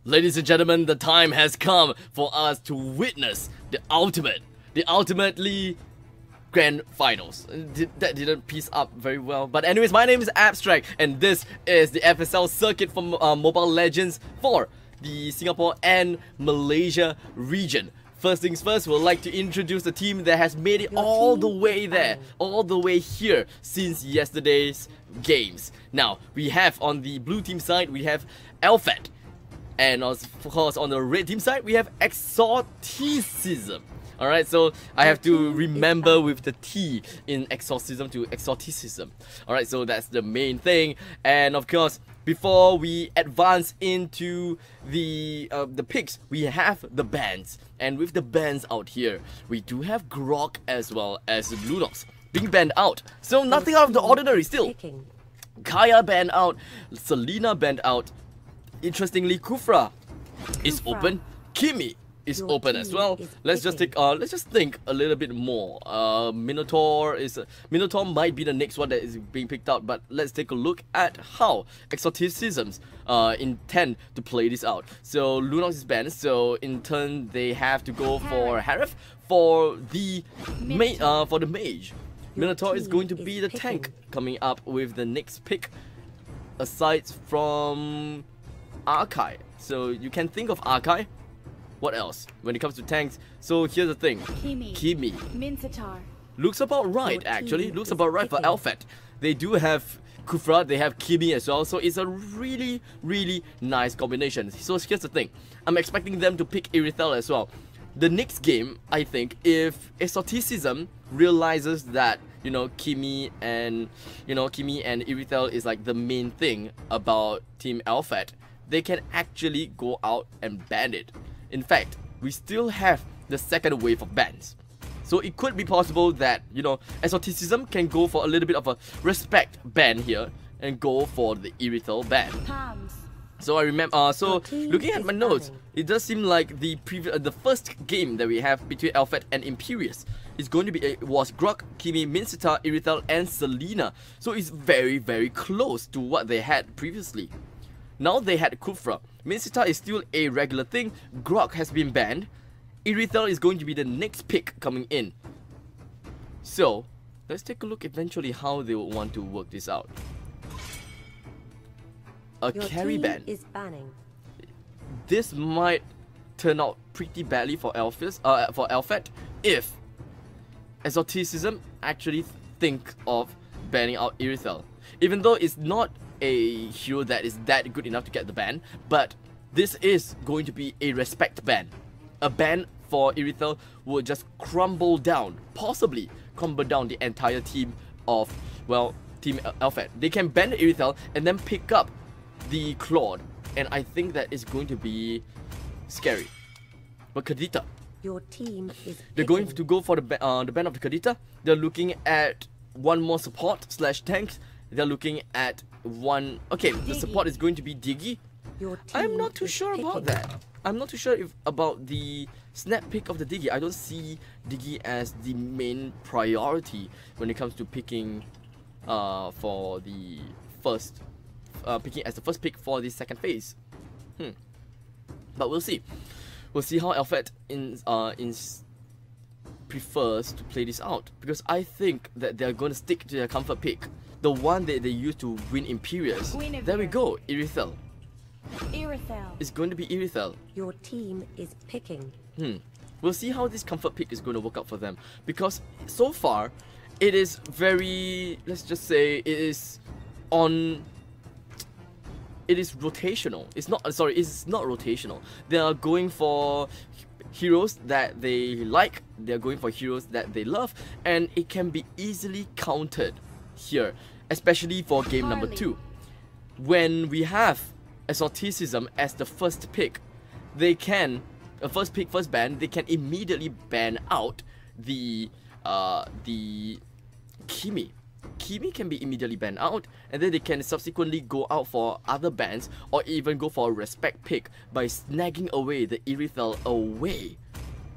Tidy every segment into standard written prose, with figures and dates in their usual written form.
Ladies and gentlemen, the time has come for us to witness the ultimately grand finals. That didn't piece up very well. But anyways, my name is Abstract, and this is the FSL circuit for Mobile Legends for the Singapore and Malaysia region. First things first, we'd like to introduce the team that has made it all the way there, all the way here since yesterday's games. Now, we have on the blue team side, we have Alphette. And of course, on the red team side, we have Exoticism. Alright, so I have to remember with the T in Exorcism to Exoticism. Alright, so that's the main thing. And of course, before we advance into the picks, we have the bands. And with the bands out here, we do have Grok as well as Lunox being banned out. So nothing out of the ordinary still. Kaya banned out, Selena banned out. Interestingly, Kufra is open. Kimi is open as well. Let's just think a little bit more. Minotaur might be the next one that is being picked out, but let's take a look at how Exoticisms intend to play this out. So Lunox is banned, so in turn they have to go for Harif for the mage. Minotaur is going to be the tank coming up with the next pick, aside from Arkai. So you can think of Arkai. What else when it comes to tanks? So here's the thing. Kimi. Minsatar. Looks about right, actually. Looks about right for Alphette. They do have Kufra, they have Kimi as well. So it's a really, really nice combination. So here's the thing. I'm expecting them to pick Irithel as well. The next game, I think, if Exoticism realizes that, you know, Kimi and Irithel is like the main thing about Team Alphette, they can actually go out and ban it. In fact, we still have the second wave of bans. So it could be possible that, you know, Exoticism can go for a little bit of a respect ban here and go for the Irithel ban. So I remember, looking at my notes, it does seem like the first game that we have between Alphette and Imperius is going to be was Grok, Kimi, Minsatar, Irithel, and Selena. So it's very, very close to what they had previously. Now they had Kufra. Minsatar is still a regular thing. Grok has been banned. Irithel is going to be the next pick coming in. So let's take a look eventually how they will want to work this out. A carry ban. This might turn out pretty badly for Alphette if Exoticism actually think of banning out Irithel. Even though it's not a hero that is that good enough to get the ban, but this is going to be a respect ban. A ban for Irithel will just possibly crumble down the entire team of, well, Team Alphette. They can ban Irithel and then pick up the Claude, and I think that is going to be scary. But Kadita, your team is they're going to go for the ban of the Kadita. They're looking at one more support / tanks. They're looking at one. Okay, the support is going to be Diggy. I'm not too sure about that. I'm not too sure about the snap pick of the Diggy. I don't see Diggy as the main priority when it comes to picking for the first picking as the first pick for the second phase. But we'll see. We'll see how Alphette prefers to play this out, because I think that they're going to stick to their comfort pick, the one that they used to win Imperius. There we go, Irithel. It's going to be Irithel. Your team is picking. We'll see how this comfort pick is going to work out for them, because so far it is very, let's just say, it is rotational. It's not rotational. They are going for heroes that they like, they're going for heroes that they love, and it can be easily countered here, especially for game number 2. When we have Exoticism as the first pick, they can, first ban, they can immediately ban out the Kimi. Kimi can be immediately banned out, and then they can subsequently go out for other bans, or even go for a respect pick by snagging away the Irithel away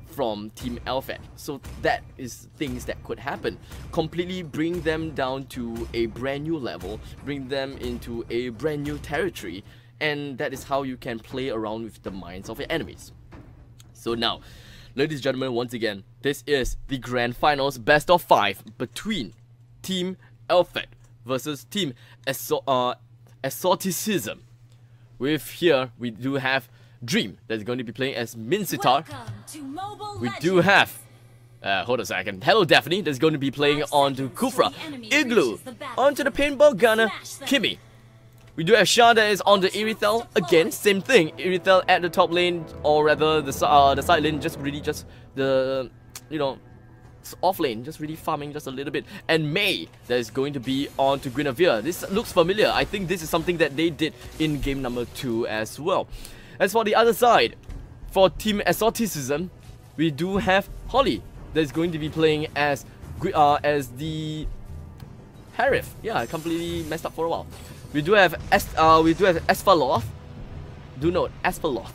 from Team Alphette. So that is things that could happen. Completely bring them down to a brand new level, bring them into a brand new territory, and that is how you can play around with the minds of your enemies. So now, ladies and gentlemen, once again, this is the Grand Finals best of 5 between Team Alphette versus Team Exoticism. With here, we do have Dream that's going to be playing as Minsitar. We do have, hold a second, Hello Daphne that's going to be playing onto Kufra. Igloo onto the paintball gunner, Kimmy. We do have Shah that is on the Irithel. Again, same thing. Irithel at the top lane, or rather the side lane, just the, you know, off lane, just really farming just a little bit. And May that is going to be on to Guinevere. This looks familiar. I think this is something that they did in game number 2 as well. As for the other side, for Team Exoticism, we do have Holly that is going to be playing as the Harif. Yeah, I completely messed up for a while. We do have Asphalloth. Do note Asphalloth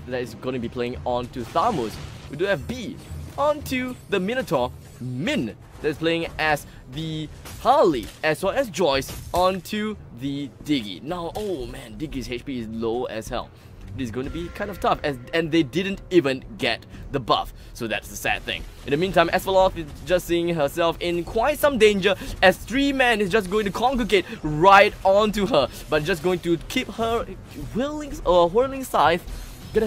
that is going to be playing onto Tharmus. We do have B onto the Minotaur. Min that is playing as the Harley, as well as Joyce onto the Diggy. Now, oh man, Diggy's HP is low as hell. It is going to be kind of tough, and they didn't even get the buff, so that's the sad thing. In the meantime, Asphalloth is just seeing herself in quite some danger, as 3 men is just going to congregate right onto her, but just going to keep her whirling scythe, get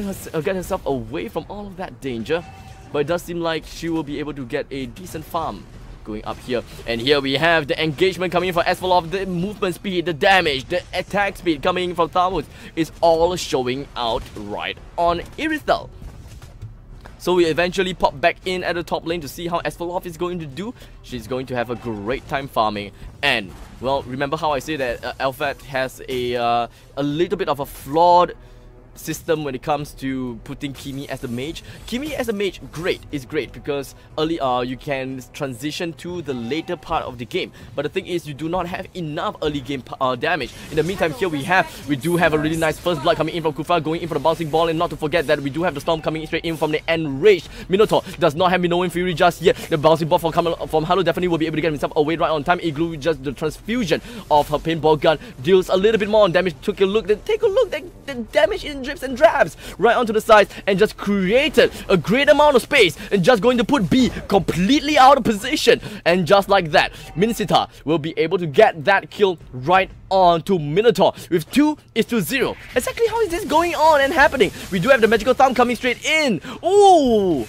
herself away from all of that danger. But it does seem like she will be able to get a decent farm going up here. And here we have the engagement coming from Asphalloth. The movement speed, the damage, the attack speed coming from Tharmus is all showing out right on Irithel. So we eventually pop back in at the top lane to see how Asphalloth is going to do. She's going to have a great time farming. And, well, remember how I say that Alphette has a little bit of a flawed system when it comes to putting Kimi as a mage. Kimi as a mage, is great because early you can transition to the later part of the game, but the thing is you do not have enough early game damage. In the meantime, here we do have a really nice first blood coming in from Kufra, going in for the bouncing ball, and not to forget that we do have the storm coming straight in from the enraged Minotaur. Does not have Minoan Fury just yet. The bouncing ball from Halo definitely will be able to get himself away right on time. Igloo, just the transfusion of her paintball gun deals a little bit more on damage. Take a look, the damage in drips and drabs right onto the sides, and just created a great amount of space, and just going to put B completely out of position. And just like that, Minsitar will be able to get that kill right onto Minotaur with 2:0. Exactly how is this going on and happening? We do have the magical thumb coming straight in. Ooh!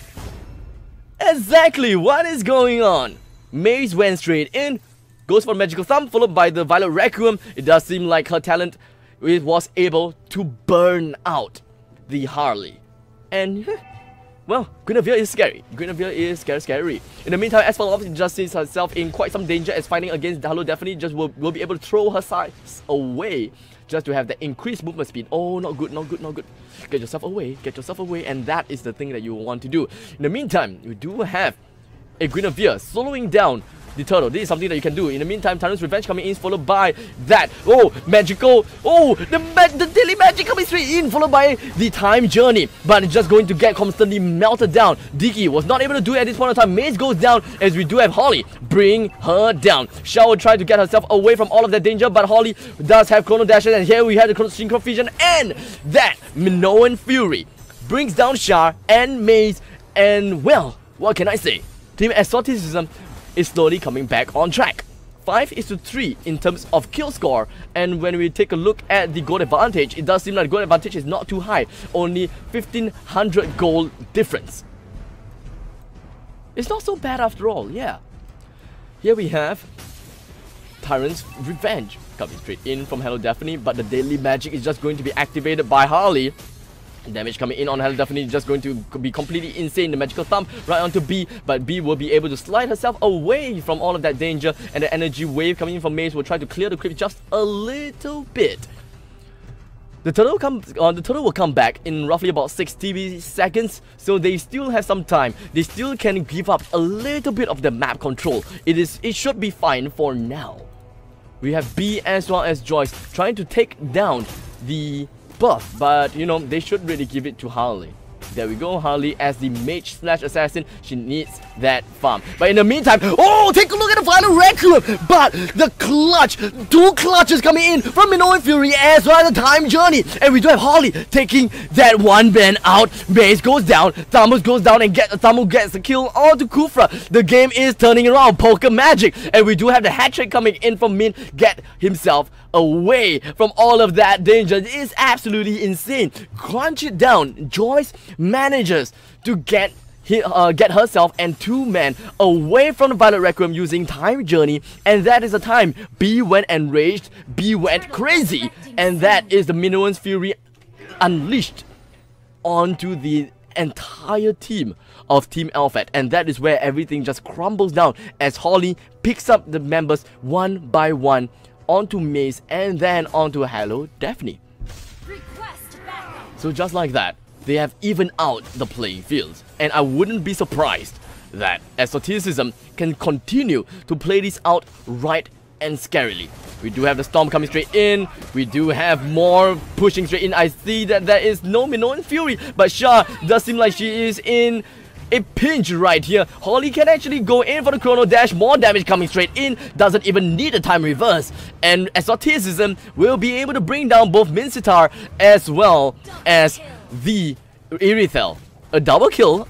Exactly what is going on? Maze went straight in, goes for magical thumb, followed by the Violet Requiem. It does seem like her talent was able to burn out the Harley. And, well, Guinevere is scary. Guinevere is scary. In the meantime, Asphalloth just sees herself in quite some danger as fighting against Hello Daphne. Just will be able to throw her sides away just to have the increased movement speed. Oh, not good. Get yourself away, and that is the thing that you want to do. In the meantime, we do have a Guinevere slowing down the turtle. This is something that you can do. In the meantime, Tyrant's Revenge coming in, followed by that. Oh, magical. Oh, the daily magic coming straight in, followed by the time journey. But it's just going to get constantly melted down. Diggy was not able to do it at this point in time. Maze goes down as we do have Holly bring her down. Shao will try to get herself away from all of that danger, but Holly does have Chrono Dashes, and here we have the Synchro Fusion, and that Minoan Fury brings down Shah and Maze. And, well, what can I say? Team Exoticism is slowly coming back on track. 5:3 in terms of kill score, and when we take a look at the gold advantage, it does seem like gold advantage is not too high, only 1500 gold difference. It's not so bad after all, yeah. Here we have Tyrant's Revenge coming straight in from Hello Daphne, but the daily magic is just going to be activated by Harley. Damage coming in on Hello Daphne, just going to be completely insane. The magical thumb right onto B, but B will be able to slide herself away from all of that danger, and the energy wave coming in from Maze will try to clear the creep just a little bit. The turtle will come back in roughly about 60 seconds, so they still have some time. They still can give up a little bit of the map control. It should be fine for now. We have B as well as Joyce trying to take down the buff, but you know, they should really give it to Harley. There we go, Harley as the mage slash assassin. She needs that farm. But in the meantime, oh, take a look at the final Requiem. But the clutch, 2 clutches coming in from Minoan Fury as well as the Time Journey. And we do have Harley taking that one man out. Maze goes down, Thamus goes down, and Thamus gets the kill onto Kufra. The game is turning around, poker magic. And we do have the hat trick coming in from Min. Get himself away from all of that danger. It is absolutely insane. Crunch it down. Joyce manages to get herself and 2 men away from the Violet Requiem using Time Journey, and that is the time B went enraged, B went crazy, and that is the Minoan's Fury unleashed onto the entire team of Team Alphette, and that is where everything just crumbles down as Holly picks up the members one by one onto Maze and then onto Hello Daphne. So just like that, they have evened out the playing fields, and I wouldn't be surprised that Exoticism can continue to play this out right and scarily. We do have the Storm coming straight in, we do have more pushing straight in. I see that there is no Minoan Fury, but Shah does seem like she is in a pinch right here. Holly can actually go in for the Chrono Dash, more damage coming straight in, doesn't even need a time reverse, and Exoticism will be able to bring down both Mincetar as well as the Irithel. A double kill.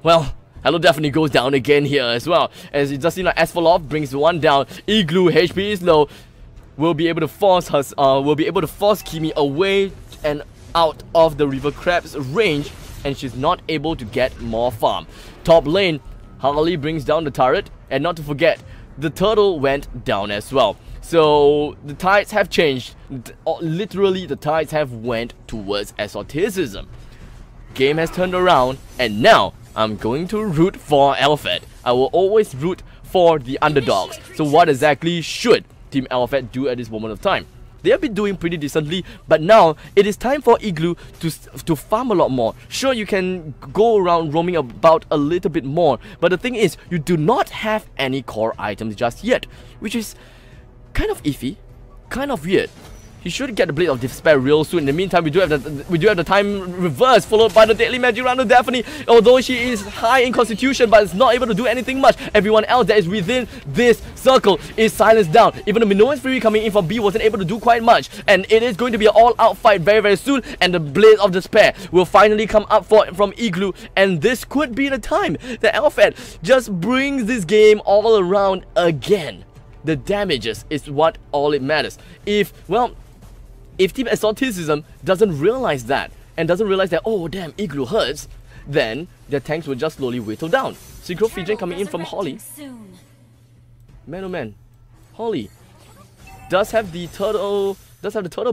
Well, Hello Daphne goes down again here as well, as it does seem like Asphalov brings one down. Igloo, HP is low, will be able to force Kimi away and out of the River Crab's range, and she's not able to get more farm. Top lane, Harley brings down the turret, and not to forget, the turtle went down as well. So the tides have changed. Literally, the tides have went towards Exoticism. Game has turned around, and now I'm going to root for Alphette. I will always root for the underdogs. So what exactly should Team Alphette do at this moment of time? They have been doing pretty decently, but now it is time for Igloo to farm a lot more. Sure, you can go around roaming about a little bit more, but the thing is, you do not have any core items just yet, which is kind of iffy, kind of weird. He should get the Blade of Despair real soon. In the meantime, we do have the time reverse, followed by the Deadly Magic round of Daphne. Although she is high in Constitution, but is not able to do anything much. Everyone else that is within this circle is silenced down. Even the Minoan's Fury coming in from B wasn't able to do quite much, and it is going to be an all-out fight very, very soon. And the Blade of Despair will finally come up from Igloo, and this could be the time that Alphette just brings this game all around again. The damages is what all it matters. If Team Exoticism doesn't realize that, and doesn't realize that, oh damn, Igloo hurts, then their tanks will just slowly whittle down. Synchro Fusion coming in from Holly. Man oh man, Holly does have the turtle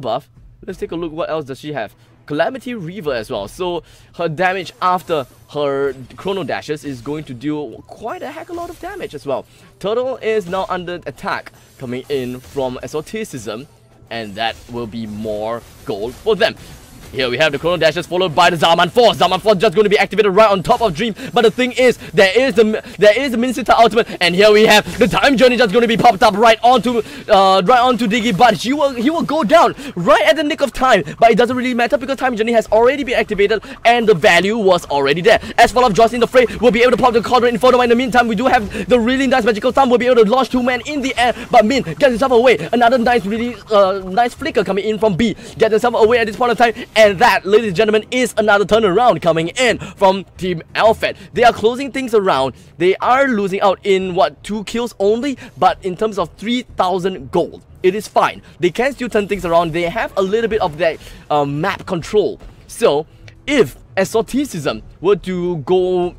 buff. Let's take a look, what else does she have? Calamity Reaver as well, so her damage after her Chrono Dashes is going to do quite a heck a lot of damage as well. Turtle is now under attack coming in from Exoticism, and that will be more gold for them. Here we have the Chrono Dashes followed by the Zaman Force. Zaman Force just going to be activated right on top of Dream. But the thing is, there is the Mincetar ultimate, and here we have the Time Journey just going to be popped up right onto Diggy. But he will go down right at the nick of time. But it doesn't really matter because Time Journey has already been activated, and the value was already there. As for Joyce in the fray, will be able to pop the Cauldron Inferno. In the meantime, we do have the really nice Magical Thumb. Will be able to launch 2 men in the air. But Min gets himself away. Another nice, really nice flicker coming in from B. Gets himself away at this point of time. And that, ladies and gentlemen, is another turnaround coming in from Team Alphette. They are closing things around. They are losing out in, what, 2 kills only? But in terms of 3,000 gold, it is fine. They can still turn things around. They have a little bit of that map control. So, if Exoticism were to go,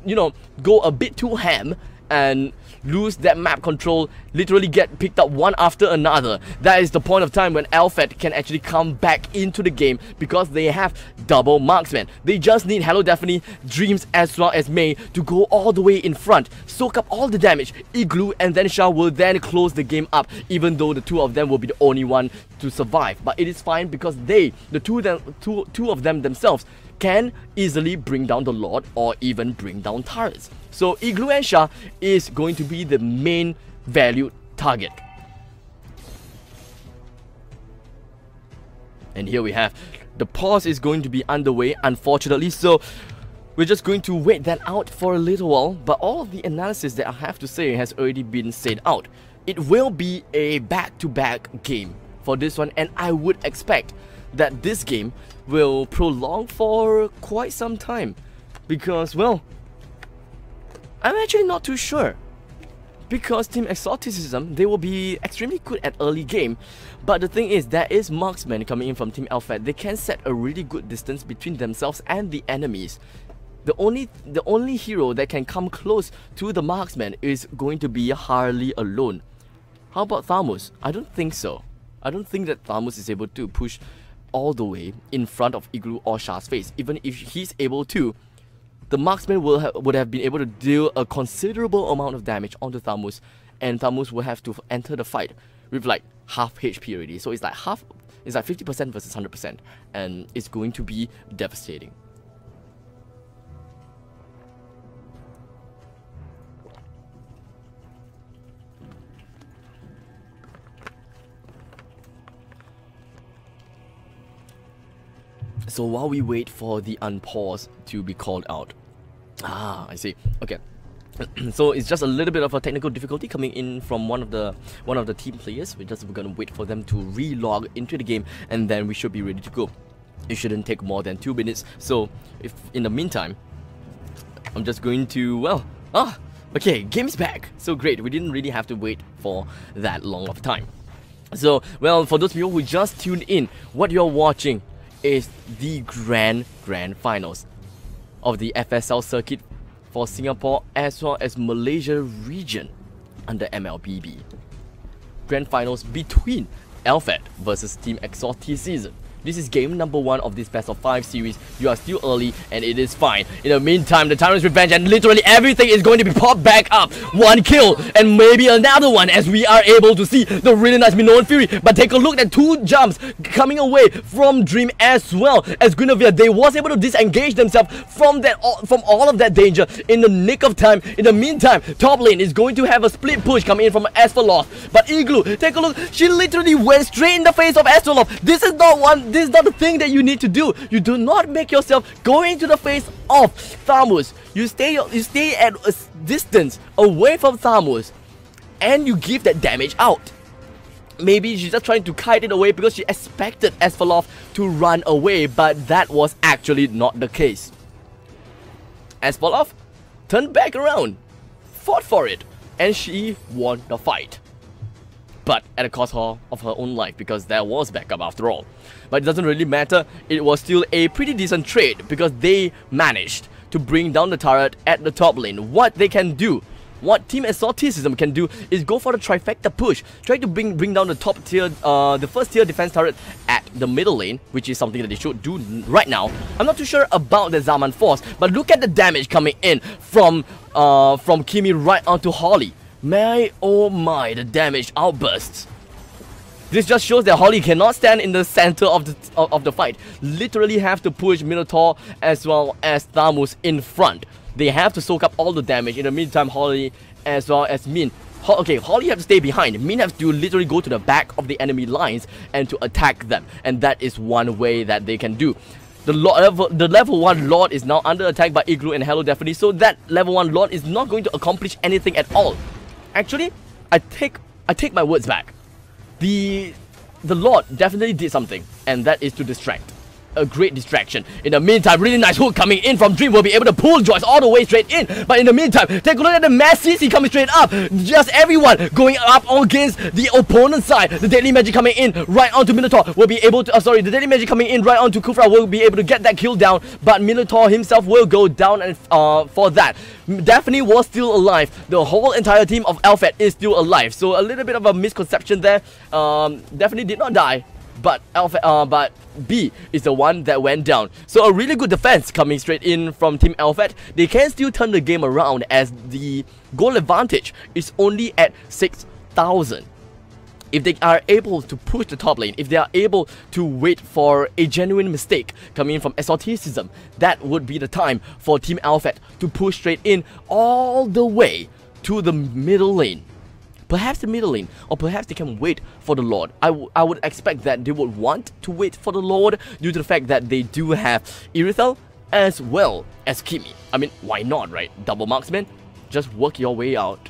go a bit too ham and lose that map control, literally get picked up one after another, that is the point of time when Alphette can actually come back into the game, because they have double marksman. They just need Hello Daphne, Dreams as well as May to go all the way in front, soak up all the damage. Igloo and then Shah will then close the game up, even though the 2 of them will be the only one to survive. But it is fine because the two of them themselves can easily bring down the Lord or even bring down turrets. So Igloo and Shah is going to be the main valued target. And here we have the pause is going to be underway, unfortunately. So we're just going to wait that out for a little while, but all of the analysis that I have to say has already been said out. It will be a back-to-back game for this one, and I would expect that this game will prolong for quite some time, because, well, I'm actually not too sure. Because Team Exoticism, they will be extremely good at early game, but the thing is, there is marksmen coming in from Team Alphette. They can set a really good distance between themselves and the enemies. The only hero that can come close to the marksman is going to be Harley alone. How about Thamus? I don't think so. I don't think that Thamus is able to push all the way in front of Igloo or Shah's face. Even if he's able to, the marksman would have been able to deal a considerable amount of damage onto Thamus, and Thamus will have to enter the fight with like half HP already. So it's like 50% versus 100%, and it's going to be devastating. So while we wait for the unpause to be called out. Ah, I see. Okay. So it's just a little bit of a technical difficulty coming in from one of the team players. We're gonna wait for them to relog into the game, and then we should be ready to go. It shouldn't take more than 2 minutes. So if in the meantime, I'm just going to, okay, game's back. So great. We didn't really have to wait for that long of time. So, well, for those people who just tuned in, what you're watching is the grand finals of the FSL circuit for Singapore as well as Malaysia region under MLBB. Grand finals between Alphette versus Team Exoticism. This is game number 1 of this best of 5 series. You are still early and it is fine. In the meantime, the Tyrant's Revenge and literally everything is going to be popped back up. 1 kill and maybe another one, as we are able to see the really nice Minoan Fury. But take a look at 2 jumps coming away from Dream as well as Guinevere. They was able to disengage themselves from all of that danger in the nick of time. In the meantime, top lane is going to have a split push coming in from Asphalov. But Igloo, take a look, she literally went straight in the face of Asphalov. This is not the thing that you need to do. You do not make yourself go into the face of Thamus. You stay at a distance away from Thamus, and you give that damage out. Maybe she's just trying to kite it away because she expected Asphalov to run away, but that was actually not the case. Asphalov turned back around, fought for it, and she won the fight. But at the cost of her own life, because there was backup after all. But it doesn't really matter, it was still a pretty decent trade because they managed to bring down the turret at the top lane. What they can do, what Team Exoticism can do, is go for the trifecta push. Try to bring down the top tier, the first tier defense turret at the middle lane, which is something that they should do right now. I'm not too sure about the Zaman Force, but look at the damage coming in from Kimi right onto Holly. Oh my, the damage outbursts. This just shows that Holly cannot stand in the center of the fight. Literally have to push Minotaur as well as Thamus in front. They have to soak up all the damage. In the meantime, Holly as well as Min. Holly have to stay behind. Min have to literally go to the back of the enemy lines and to attack them. And that is one way that they can do. The level 1 Lord is now under attack by Igloo and Hello Daphne, so that level 1 Lord is not going to accomplish anything at all. Actually, I take my words back. The Lord definitely did something, and that is to distract. A great distraction. In the meantime, really nice hook coming in from Dream will be able to pull Joyce all the way straight in. But in the meantime, take a look at the mass CC coming straight up. Just everyone going up against the opponent's side. The Deadly Magic coming in right onto Minotaur will be able to, the Deadly Magic coming in right onto Kufra will be able to get that kill down. But Minotaur himself will go down and for that. Daphne was still alive. The whole entire team of Alphette is still alive. So a little bit of a misconception there. Daphne did not die. But B is the one that went down. So a really good defense coming straight in from Team Alphette. They can still turn the game around as the goal advantage is only at 6,000. If they are able to push the top lane, if they are able to wait for a genuine mistake coming in from Exoticism, that would be the time for Team Alphette to push straight in all the way to the middle lane. Perhaps the middle lane, or perhaps they can wait for the Lord. I would expect that they would want to wait for the Lord due to the fact that they do have Irithel as well as Kimi. I mean, why not, right? Double marksman, just work your way out.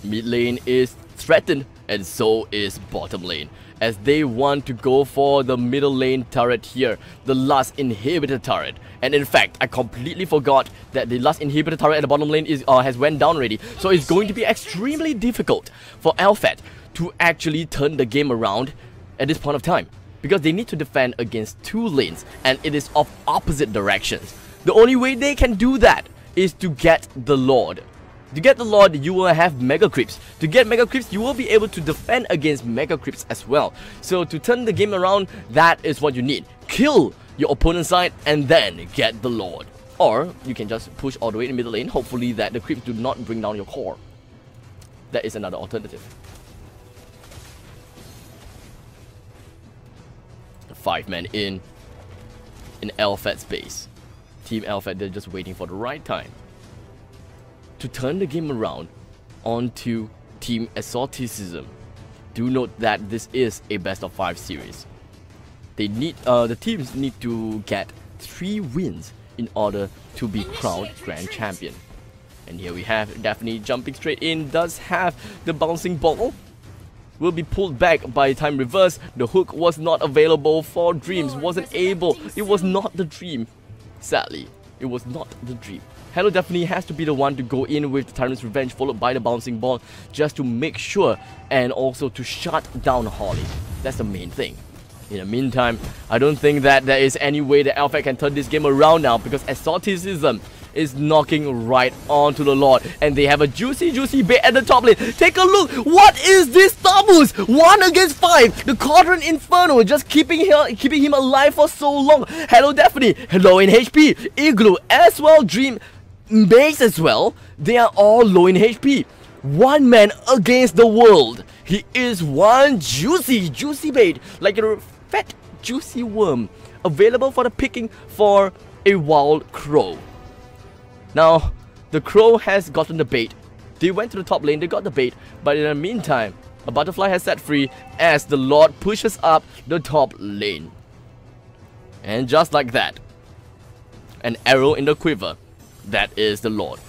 Mid lane is threatened, and so is bottom lane, as they want to go for the middle lane turret here, the last inhibitor turret. And in fact, I completely forgot that the last inhibitor turret at the bottom lane is has went down already. So it's going to be extremely difficult for Alphette to actually turn the game around at this point of time, because they need to defend against two lanes, and it is of opposite directions. The only way they can do that is to get the Lord. To get the Lord, you will have Mega Creeps. To get Mega Creeps, you will be able to defend against Mega Creeps as well. So to turn the game around, that is what you need. Kill your opponent's side and then get the Lord. Or you can just push all the way in the middle lane, hopefully that the creeps do not bring down your core. That is another alternative. 5-man in Alphette's base. Team Alphette, they're just waiting for the right time to turn the game around onto Team Exoticism. Do note that this is a best of 5 series. They need the teams need to get 3 wins in order to be crowned Grand Champion. And here we have Daphne jumping straight in, does have the bouncing ball. Will be pulled back by time reverse. The hook was not available for Dreams, wasn't able. It was not the dream. Sadly, it was not the dream. Hello Daphne has to be the one to go in with the Tyrant's Revenge, followed by the bouncing ball, just to make sure and also to shut down Holly. That's the main thing. In the meantime, I don't think that there is any way that Alphette can turn this game around now, because Exoticism is knocking right onto the Lord, and they have a juicy bait at the top lane. Take a look, what is this Tamus? 1 against 5, the Quadrant Inferno just keeping him alive for so long. Hello Daphne, low in HP, Igloo as well, Dream Base as well, they are all low in HP. 1 man against the world. He is one juicy bait, like a fat juicy worm, available for the picking for a wild crow. Now, the crow has gotten the bait. They went to the top lane, they got the bait, but in the meantime, a butterfly has set free as the Lord pushes up the top lane. And just like that, an arrow in the quiver. That is the Lord.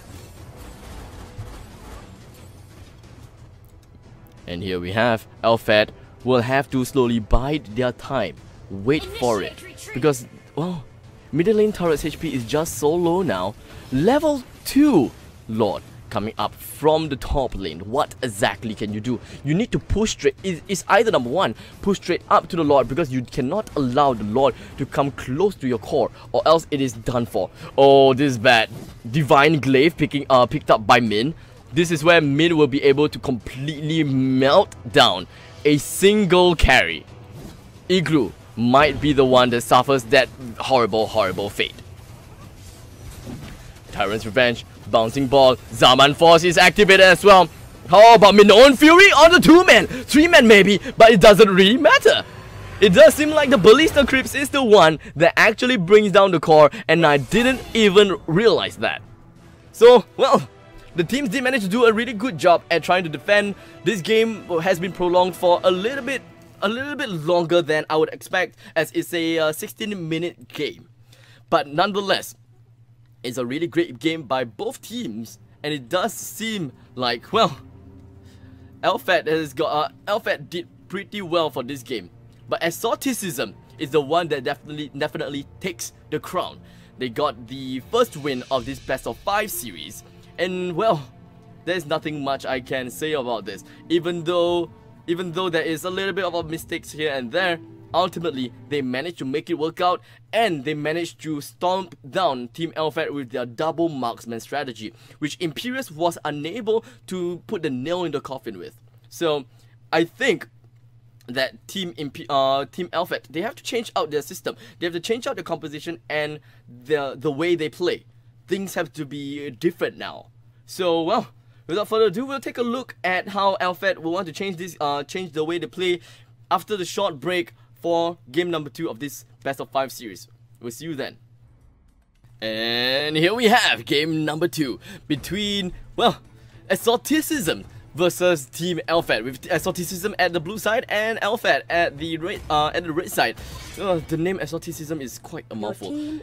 And here we have Alphette will have to slowly bide their time. Wait for it. Because, well, middle lane turret's HP is just so low now. Level 2 Lord coming up from the top lane. What exactly can you do? You need to push straight. It's either number 1, push straight up to the Lord, because you cannot allow the Lord to come close to your core, or else it is done for. Oh, this is bad. Divine Glaive picked up by Min. This is where Min will be able to completely melt down a single carry. Igloo might be the one that suffers that horrible fate. Tyrant's Revenge, bouncing ball, Zaman Force is activated as well. How about Minoan Fury on the 2-man? 3-man maybe, but it doesn't really matter. It does seem like the Ballista Creeps is the one that actually brings down the core, and I didn't even realize that. So, well, the teams did manage to do a really good job at trying to defend. This game has been prolonged for a little bit longer than I would expect, as it's a 16-minute game. But nonetheless, it's a really great game by both teams, and it does seem like, well, Alphette did pretty well for this game. But Exoticism is the one that definitely takes the crown. They got the first win of this best of 5 series, and well, there's nothing much I can say about this. Even though there is a little bit of mistakes here and there, ultimately they managed to make it work out, and they managed to stomp down Team Alphette with their double marksman strategy, which Imperius was unable to put the nail in the coffin with. So I think that Team Alphette, they have to change out their system. They have to change out the composition and the way they play. Things have to be different now. So, well, without further ado, we'll take a look at how Alphette will want to change the way they play after the short break for game number 2 of this best of 5 series. We'll see you then. And here we have game number 2 between, well, Exoticism versus Team Alphette with Exoticism at the blue side and Alphette at the red side. The name Exoticism is quite a mouthful.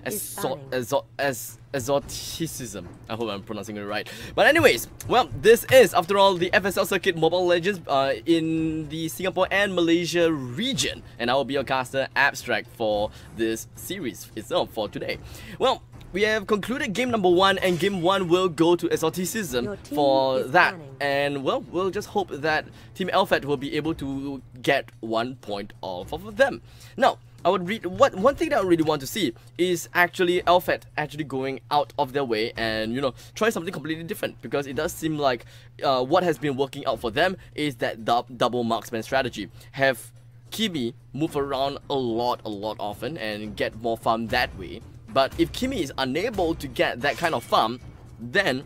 Exoticism. I hope I'm pronouncing it right. But anyways, well, this is, after all, the FSL Circuit Mobile Legends in the Singapore and Malaysia region, and I will be your caster Abstract for this series itself for today. Well, we have concluded game number 1, and game 1 will go to Exoticism for that. And well, we'll just hope that Team Alphette will be able to get 1 point off of them. Now, I would read one thing that I really want to see is actually Alphette actually going out of their way and, you know, try something completely different, because it does seem like what has been working out for them is that double marksman strategy. Have Kimi move around a lot often and get more farm that way. But if Kimi is unable to get that kind of farm, then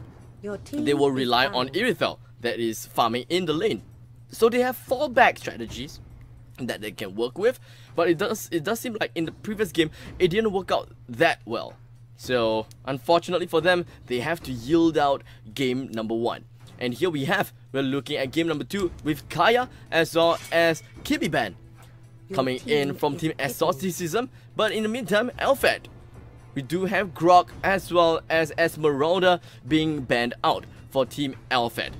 they will rely on Irithel that is farming in the lane. So they have fallback strategies that they can work with, but it does seem like in the previous game it didn't work out that well. So unfortunately for them, they have to yield out game number 1. And here we're looking at game number 2 with Kaya as well as Kibiban coming in from Team Exoticism. But in the meantime, Alphette, we do have Grok as well as Esmeralda being banned out for Team Alphette.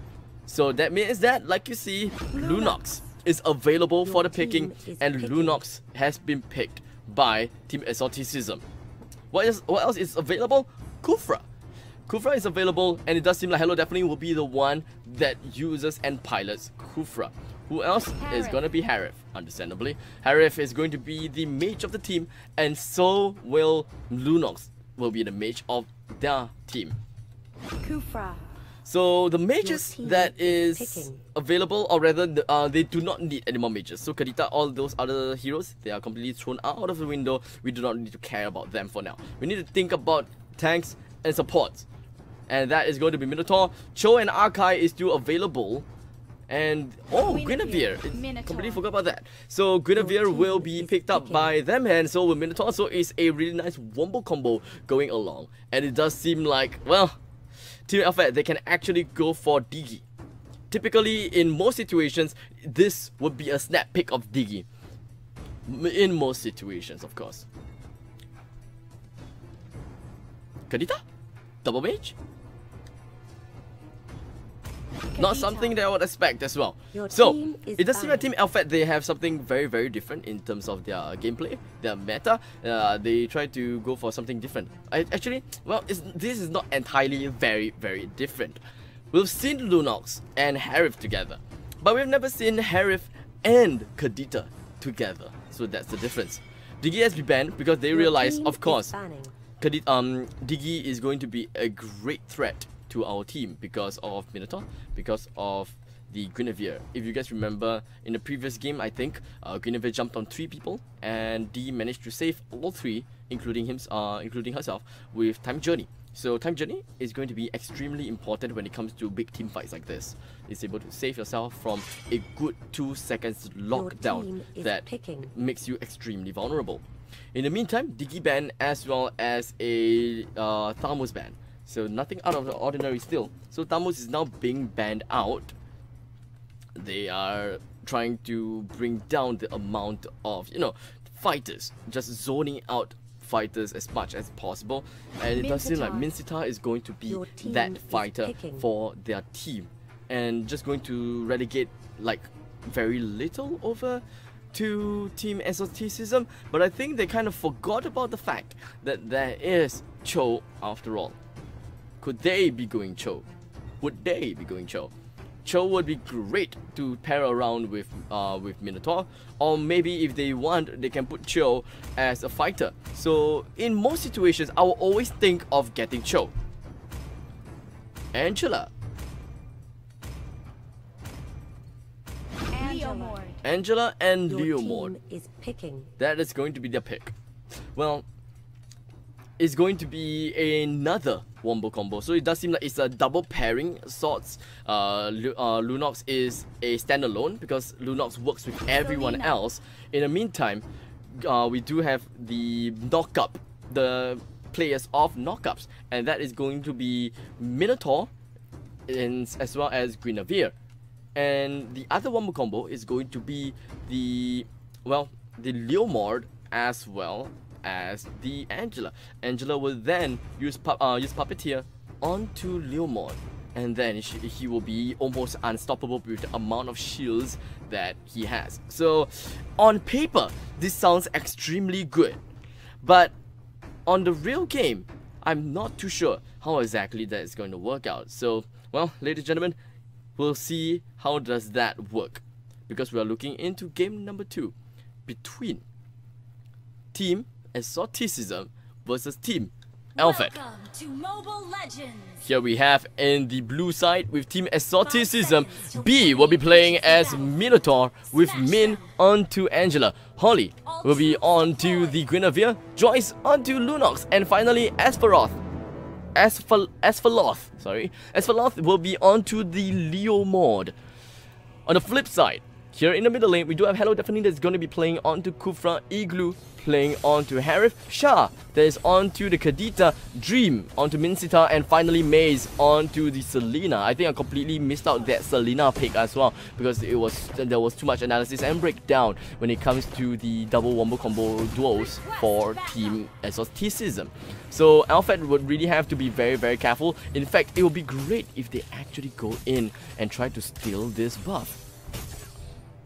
So that means that, like you see, Lunox is available for the picking, and Lunox has been picked by Team Exoticism. What else is available? Kufra. Kufra is available, and it does seem like Hello definitely will be the one that uses and pilots Kufra. Who else is going to be Harif? Understandably, Harif is going to be the mage of the team, and so will Lunox will be the mage of their team. Kufra. So the mages that is available, or rather, they do not need any more mages. So Kadita, all those other heroes, they are completely thrown out of the window. We do not need to care about them for now. We need to think about tanks and supports, and that is going to be Minotaur. Cho and Arkai is still available. And Guinevere, completely forgot about that. So Guinevere will be picked up by them, and so will Minotaur. So it's a really nice wombo combo going along, and it does seem like, well, Team Alphette, they can actually go for Digi. Typically, in most situations, this would be a snap pick of Digi. In most situations, of course. Kadita? Double mage? Not something that I would expect as well. So, it does seem like Team Alphette, they have something very different in terms of their gameplay, their meta. They try to go for something different. Actually, well, this is not entirely very different. We've seen Lunox and Harif together, but we've never seen Harif and Kadita together. So that's the difference. Digi has been banned because they realize, of course, Digi is going to be a great threat to our team because of Minotaur, because of the Guinevere. If you guys remember, in the previous game, I think Guinevere jumped on 3 people, and Dee managed to save all 3, including herself, with Time Journey. So Time Journey is going to be extremely important when it comes to big team fights like this. It's able to save yourself from a good 2 seconds lockdown that makes you extremely vulnerable. In the meantime, Digi ban as well as a Thamus ban. So nothing out of the ordinary still. So Thamus is now being banned out. They are trying to bring down the amount of, you know, fighters, just zoning out fighters as much as possible. And it does seem like Minsita is going to be that fighter for their team, and just going to relegate like very little over to Team Exoticism. But I think they kind of forgot about the fact that there is Cho after all. Could they be going Cho? Would they be going Cho? Cho would be great to pair around with Minotaur, or maybe if they want, they can put Cho as a fighter. So in most situations, I will always think of getting Cho. Angela and Leomord. That is going to be their pick. Well, it's going to be another wombo combo. So it does seem like it's a double pairing sorts. Lunox is a standalone because Lunox works with everyone else. In the meantime, we do have the knockup, the players of knockups, and that is going to be Minotaur as well as Guinevere. And the other wombo combo is going to be the Leomord as well as the Angela. Angela will then use Puppeteer onto Leomord, and then he will be almost unstoppable with the amount of shields that he has. So on paper, this sounds extremely good, but on the real game, I'm not too sure how exactly that is going to work out. So, well, ladies and gentlemen, we'll see how does that work, because we are looking into game number 2 between Team Exoticism versus Team Alphette. Here we have in the blue side with Team Exoticism, B will be playing as Minotaur with Min onto Angela. Holly will be onto the Guinevere, Joyce onto Lunox, and finally Aspharoth will be onto the Leomord. On the flip side, here in the middle lane, we do have Hello Definitely that's going to be playing onto Kufra, Igloo playing onto Harith, Shah that is onto the Kadita, Dream onto Mincita, and finally Maze onto the Selena. I think I completely missed out that Selena pick as well, because there was too much analysis and breakdown when it comes to the double wombo combo duos for Team Exoticism. So Alphette would really have to be very, very careful. In fact, it would be great if they actually go in and try to steal this buff.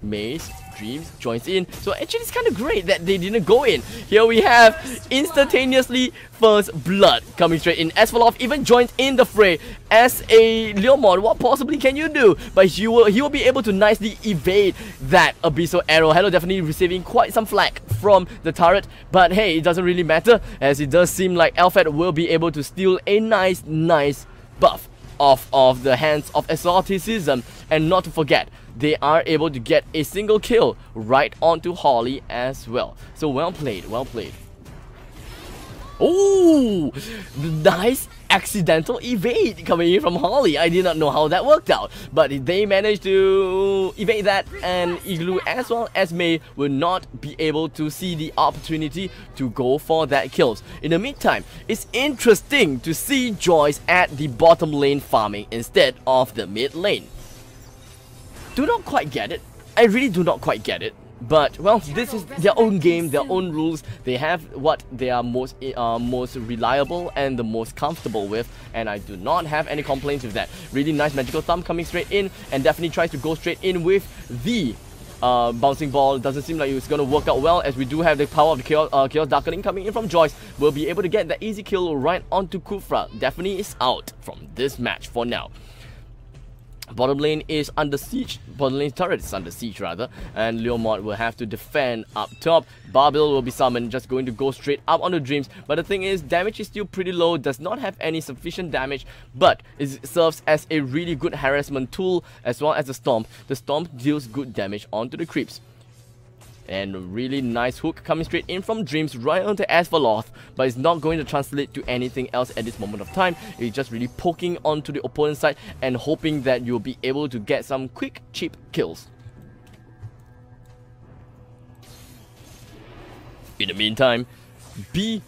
Maze, Dreams joins in. So actually it's kind of great that they didn't go in. Here we have instantaneously first blood coming straight in. Aspharoth even joins in the fray as a Leomord. What possibly can you do? But he will be able to nicely evade that Abyssal Arrow. Hello definitely receiving quite some flack from the turret, but hey, it doesn't really matter, as it does seem like Alphette will be able to steal a nice buff off of the hands of Exoticism. And not to forget, they are able to get a single kill right onto Holly as well. So well played, well played. Oh, nice accidental evade coming in from Holly. I did not know how that worked out, but they managed to evade that, and Igloo as well as May will not be able to see the opportunity to go for that kills. In the meantime, it's interesting to see Joyce at the bottom lane farming instead of the mid lane. Do not quite get it. I really do not quite get it. But well, this is their own game, their own rules. They have what they are most reliable and the most comfortable with, and I do not have any complaints with that. Really nice magical thumb coming straight in, and definitely tries to go straight in with the bouncing ball. Doesn't seem like it's going to work out well, as we do have the power of the Chaos Darkening coming in from Joyce. We'll be able to get that easy kill right onto Kufra. Definitely is out from this match for now. Bottom lane is under siege. Bottom lane turret is under siege rather, and Leomord will have to defend up top. Barbil will be summoned, just going to go straight up on the Dreams. But the thing is, damage is still pretty low, does not have any sufficient damage, but it serves as a really good harassment tool, as well as the Stomp. The Stomp deals good damage onto the creeps. And a really nice hook coming straight in from Dreams right onto Aspharoth, but it's not going to translate to anything else at this moment of time. It's just really poking onto the opponent's side and hoping that you'll be able to get some quick, cheap kills. In the meantime, B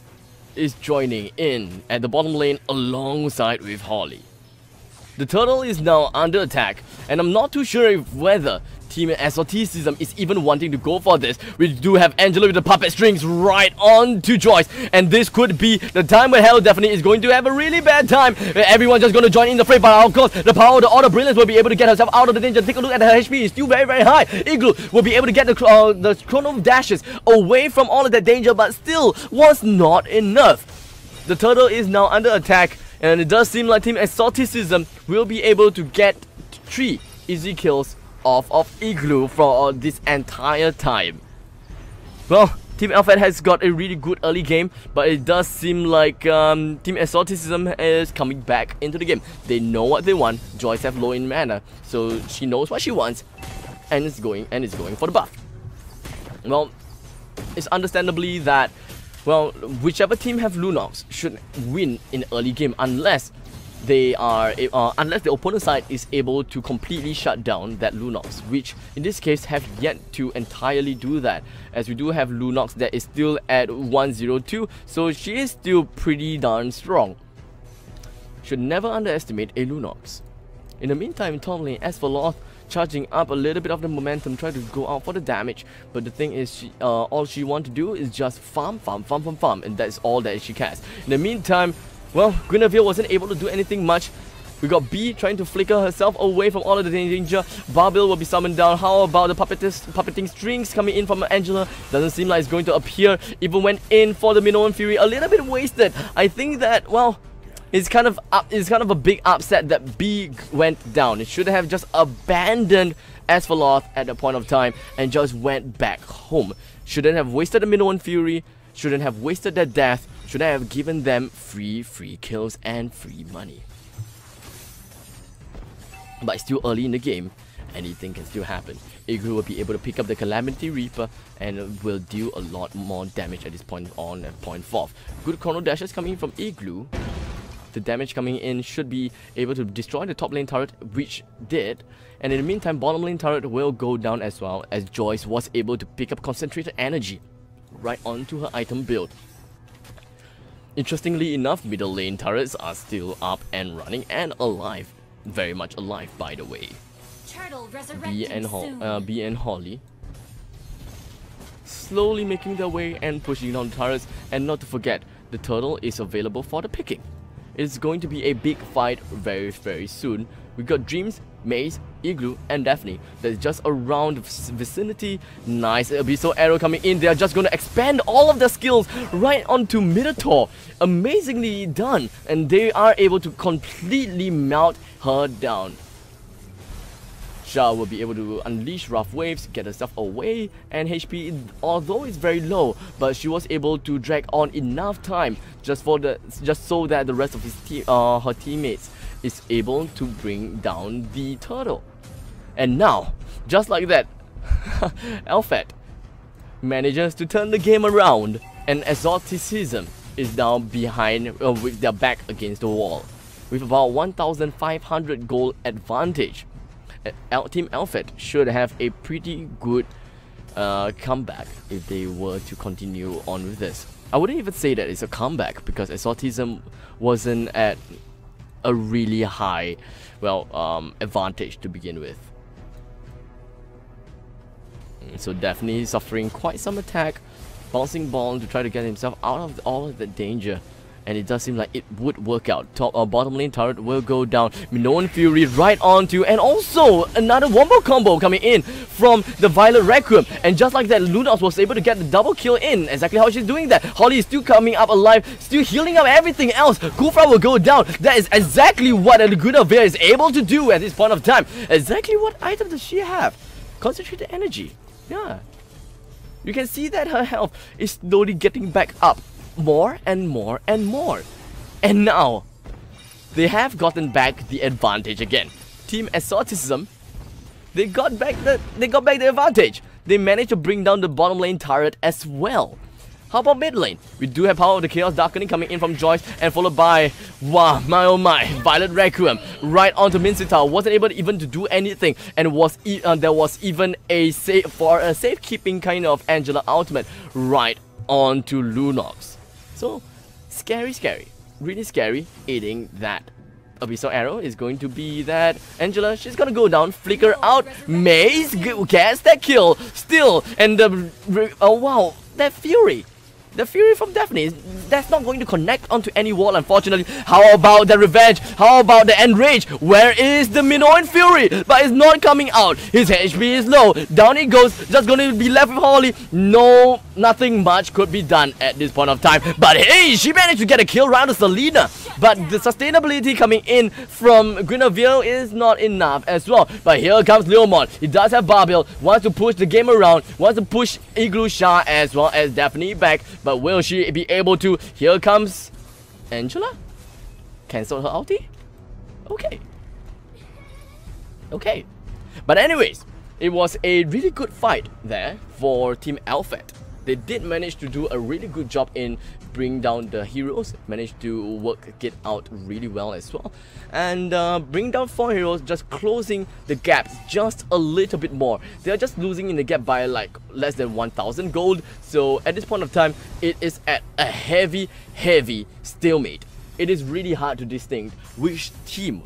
is joining in at the bottom lane alongside with Holly. The turtle is now under attack, and I'm not too sure if whether Team Exoticism is even wanting to go for this. We do have Angela with the puppet strings right on to Joyce, and this could be the time where Hell definitely is going to have a really bad time. Everyone's just going to join in the fray, but of course, the power of the Order Brilliance will be able to get herself out of the danger. Take a look at her HP, it's still very, very high. Igloo will be able to get the Chrono Dashes away from all of that danger, but still was not enough. The turtle is now under attack, and it does seem like Team Exoticism will be able to get 3 easy kills off of Igloo for this entire time. Well, Team Alphette has got a really good early game, but it does seem like Team Exoticism is coming back into the game. They know what they want. Joyce have low in mana, so she knows what she wants, and is going for the buff. Well, it's understandably that, well, whichever team have Lunox should win in early game, unless the opponent side is able to completely shut down that Lunox, which in this case have yet to entirely do that, as we do have Lunox that is still at 102, so she is still pretty darn strong. Should never underestimate a Lunox. In the meantime, top lane, Aspharoth charging up a little bit of the momentum, try to go out for the damage. But the thing is, all she wants to do is just farm, and that's all that she cares. In the meantime, well, Guinevere wasn't able to do anything much. We got B trying to flicker herself away from all of the danger. Barbell will be summoned down. How about the puppeting strings coming in from Angela? Doesn't seem like it's going to appear. Even went in for the Minoan Fury. A little bit wasted. I think that, well, it's kind of a big upset that B went down. It should have just abandoned Asphalloth at the point of time and just went back home. Shouldn't have wasted the Minoan Fury. Shouldn't have wasted their death. Should have given them free kills and free money. But it's still early in the game. Anything can still happen. Igloo will be able to pick up the Calamity Reaper and will deal a lot more damage at this point on and point forth. Good chrono dashes coming in from Igloo. The damage coming in should be able to destroy the top lane turret, which did. And in the meantime, bottom lane turret will go down as well, as Joyce was able to pick up concentrated energy right onto her item build. Interestingly enough, middle lane turrets are still up and running and alive. Very much alive, by the way. B and Holly slowly making their way and pushing down turrets, and not to forget, the turtle is available for the picking. It's going to be a big fight very soon. We got Dreams, Maze, Igloo, and Daphne. That's just around the vicinity. Nice Abyssal Arrow coming in. They are just going to expand all of their skills right onto Minotaur. Amazingly done. And they are able to completely melt her down. Shah will be able to unleash rough waves, get herself away, and HP, although it's very low, but she was able to drag on enough time just so that the rest of her teammates is able to bring down the turtle. And now, just like that, Alphette manages to turn the game around, and Exoticism is now behind, with their back against the wall, with about 1,500 gold advantage. Team Alphette should have a pretty good comeback if they were to continue on with this. I wouldn't even say that it's a comeback, because Exoticism wasn't at a really high, advantage to begin with. So Daphne suffering quite some attack, bouncing ball to try to get himself out of all of the danger. And it does seem like it would work out. Top or bottom lane turret will go down. Minoan Fury right onto, and also another wombo combo coming in from the Violet Requiem. And just like that, Lunox was able to get the double kill in. Exactly how she's doing that. Holly is still coming up alive, still healing up everything else. Kufra will go down. That is exactly what Guinevere is able to do at this point of time. Exactly what item does she have? Concentrated energy. Yeah. You can see that her health is slowly getting back up. More and more and more. And now, they have gotten back the advantage again. Team Exoticism, they got back the advantage. They managed to bring down the bottom lane turret as well. How about mid lane? We do have Power of the Chaos Darkening coming in from Joyce, and followed by, wow, my oh my, Violet Requiem right onto Mincitar. Wasn't able even to do anything, and there was even a safekeeping kind of Angela ultimate right onto Lunox. So, scary, really scary. Eating that Abyssal Arrow is going to be that Angela, she's gonna go down, flicker out, Maze gets that kill, still, and oh wow, that Fury. The Fury from Daphne, that's not going to connect onto any wall, unfortunately. How about the Revenge? How about the Enrage? Where is the Minoan Fury? But it's not coming out. His HP is low. Down he goes. Just going to be left with Holly. No, nothing much could be done at this point of time. But hey, she managed to get a kill round of Selena. But the sustainability coming in from Guinevere is not enough as well. But here comes Leomon. He does have Barbell. Wants to push the game around. Wants to push Igloo Shah as well as Daphne back. But will she be able to? Here comes Angela. Cancel her ulti? Okay. But anyways, it was a really good fight there for Team Alphette. They did manage to do a really good job in bring down the heroes, managed to work it out really well as well, and bring down 4 heroes, just closing the gaps just a little bit more. They are just losing in the gap by like less than 1,000 gold, so at this point of time it is at a heavy stalemate. It is really hard to distinguish which team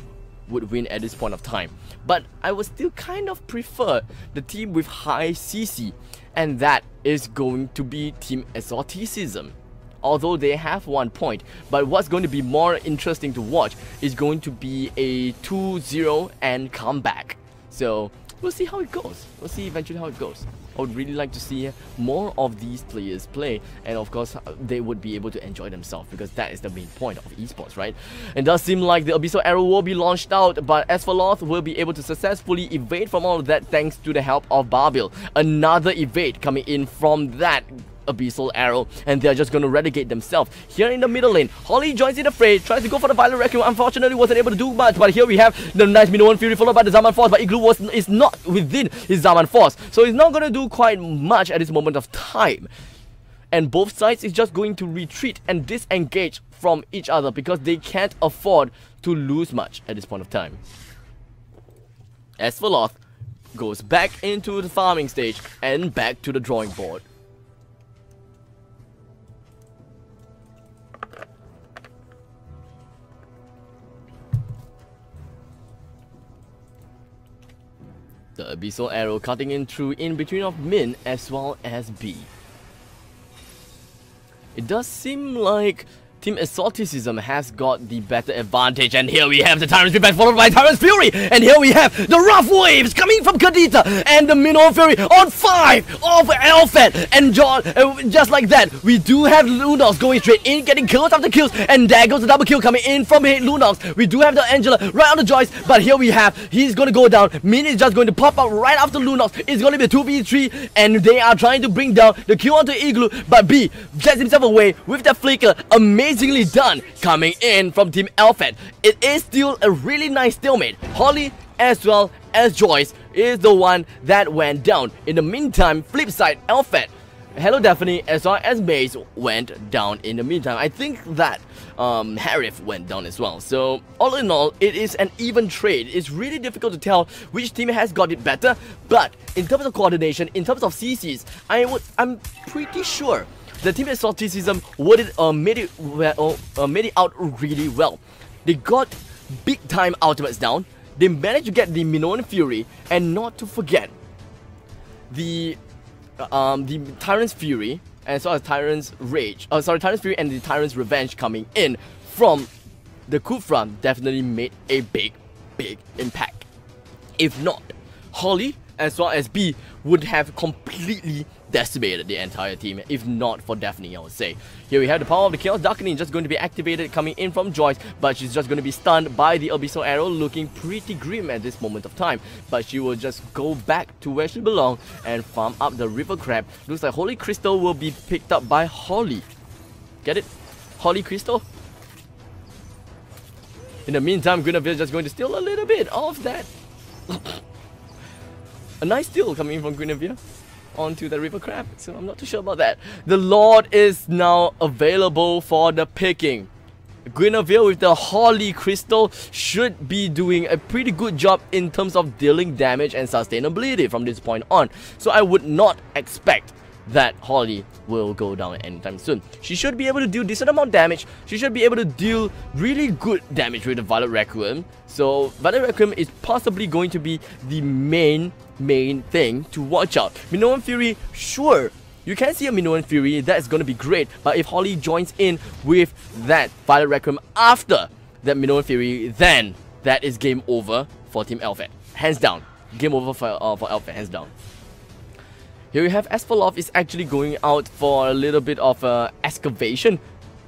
would win at this point of time. but I would still kind of prefer the team with high CC, and that is going to be Team Exoticism. Although they have 1 point, but what's going to be more interesting to watch is going to be a 2-0 and comeback. So we'll see how it goes. We'll see eventually how it goes. I would really like to see more of these players play, and of course they would be able to enjoy themselves, because that is the main point of esports, right? It does seem like the Abyssal Arrow will be launched out, but Asphaloth will be able to successfully evade from all of that thanks to the help of Barbil. Another evade coming in from that Abyssal Arrow, and they're just going to relegate themselves. Here in the middle lane, Holly joins in the fray, tries to go for the Violet Requiem, unfortunately wasn't able to do much, but here we have the nice Minoan Fury followed by the Zaman Force, but Igloo is not within his Zaman Force, so he's not going to do quite much at this moment of time. And both sides is just going to retreat and disengage from each other, because they can't afford to lose much at this point of time. Asphaloth goes back into the farming stage and back to the drawing board. The Abyssal Arrow cutting in through in between of Min as well as B. It does seem like Team Exoticism has got the better advantage, and here we have the Tyrant's Revenge followed by Tyrant's Fury, and here we have the rough waves coming from Kadita and the Minoan Fury on 5 of Alphette, and just like that, we do have Lunox going straight in, getting kills after kills, and there goes the double kill coming in from Lunox. We do have the Angela right on the joist, but here we have, he's going to go down. Min is just going to pop up right after Lunox. It's going to be a 2v3, and they are trying to bring down the kill onto Igloo, but B gets himself away with that flicker. Amazingly done coming in from Team Alphette. It is still a really nice stalemate. Holly as well as Joyce is the one that went down. In the meantime, flip side, Alphette, Hello Daphne as well as Maze went down in the meantime. I think that Harif went down as well. So all in all, it is an even trade. It's really difficult to tell which team has got it better, but in terms of coordination, in terms of CCs, I'm pretty sure the Team Exoticism made it out really well. They got big time ultimates down. They managed to get the Minoan Fury, and not to forget the Tyrant's Fury as well as Tyrant's Rage. Tyrant's Fury and the Tyrant's Revenge coming in from the Kufra definitely made a big impact. If not, Holly as well as B would have completely decimated the entire team, if not for Daphne, I would say. Here we have the power of the Chaos Darkening just going to be activated coming in from Joyce, but she's just going to be stunned by the Abyssal Arrow, looking pretty grim at this moment of time. But she will just go back to where she belongs and farm up the River Crab. Looks like Holy Crystal will be picked up by Holly. Get it? Holy Crystal? In the meantime, Guinevere is just going to steal a little bit of that. A nice steal coming in from Guinevere onto the River Crab, so I'm not too sure about that. The Lord is now available for the picking. Guinevere with the Holy Crystal should be doing a pretty good job in terms of dealing damage and sustainability from this point on. So I would not expect that Holly will go down anytime soon. She should be able to do decent amount of damage. She should be able to deal really good damage with the Violet Requiem. So Violet Requiem is possibly going to be the main thing to watch out. Minoan Fury, sure, you can see a Minoan Fury, that's going to be great, but if Holly joins in with that Violet Requiem after that Minoan Fury, then that is game over for Team Alphette. Hands down. Game over for Alphette, hands down. Here we have Asphaloth is actually going out for a little bit of excavation.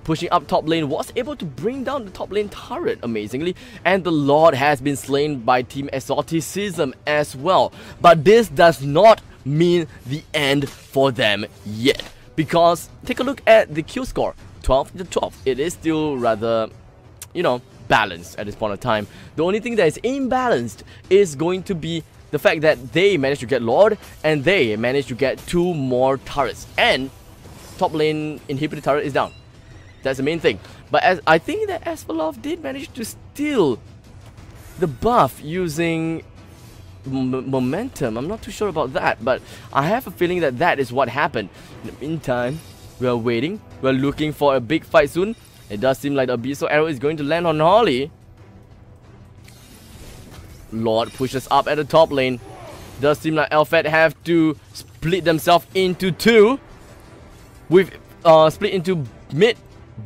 Pushing up top lane, was able to bring down the top lane turret amazingly, and the Lord has been slain by Team Exoticism as well. But this does not mean the end for them yet, because take a look at the kill score, 12 to 12. It is still rather, you know, balanced at this point of time. The only thing that is imbalanced is going to be the fact that they managed to get Lord and they managed to get 2 more turrets, and top lane inhibitor turret is down. That's the main thing. But as I think that Asphaloth did manage to steal the buff using momentum. I'm not too sure about that, but I have a feeling that that is what happened. In the meantime, we are waiting. We are looking for a big fight soon. It does seem like the Abyssal Arrow is going to land on Holly. Lord pushes up at the top lane. Does seem like Alphette have to split themselves into two. With split into mid,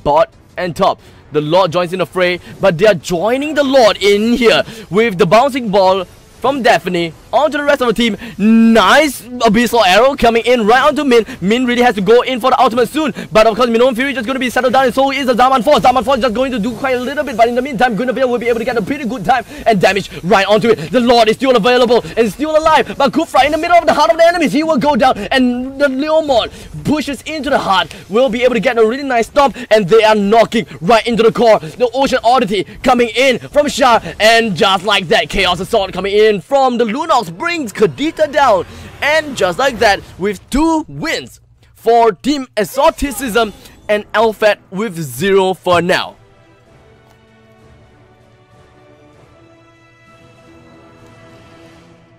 bot, and top. The Lord joins in the fray, but they are joining the Lord in here with the bouncing ball from Daphne onto the rest of the team. Nice Abyssal Arrow coming in right onto Min. Min really has to go in for the ultimate soon, but of course Minoan Fury just going to be settled down, and so is the Zaman Force. Zaman Force just going to do quite a little bit, but in the meantime Guinevere will be able to get a pretty good time and damage right onto it. The Lord is still available and still alive, but Kufra in the middle of the heart of the enemies, he will go down, and the Leomord pushes into the heart, will be able to get a really nice stomp, and they are knocking right into the core. The Ocean Oddity coming in from Shah, and just like that, Chaos Assault coming in from the Lunox brings Kadita down. And just like that, with 2 wins for Team Exoticism and Alphette with 0 for now.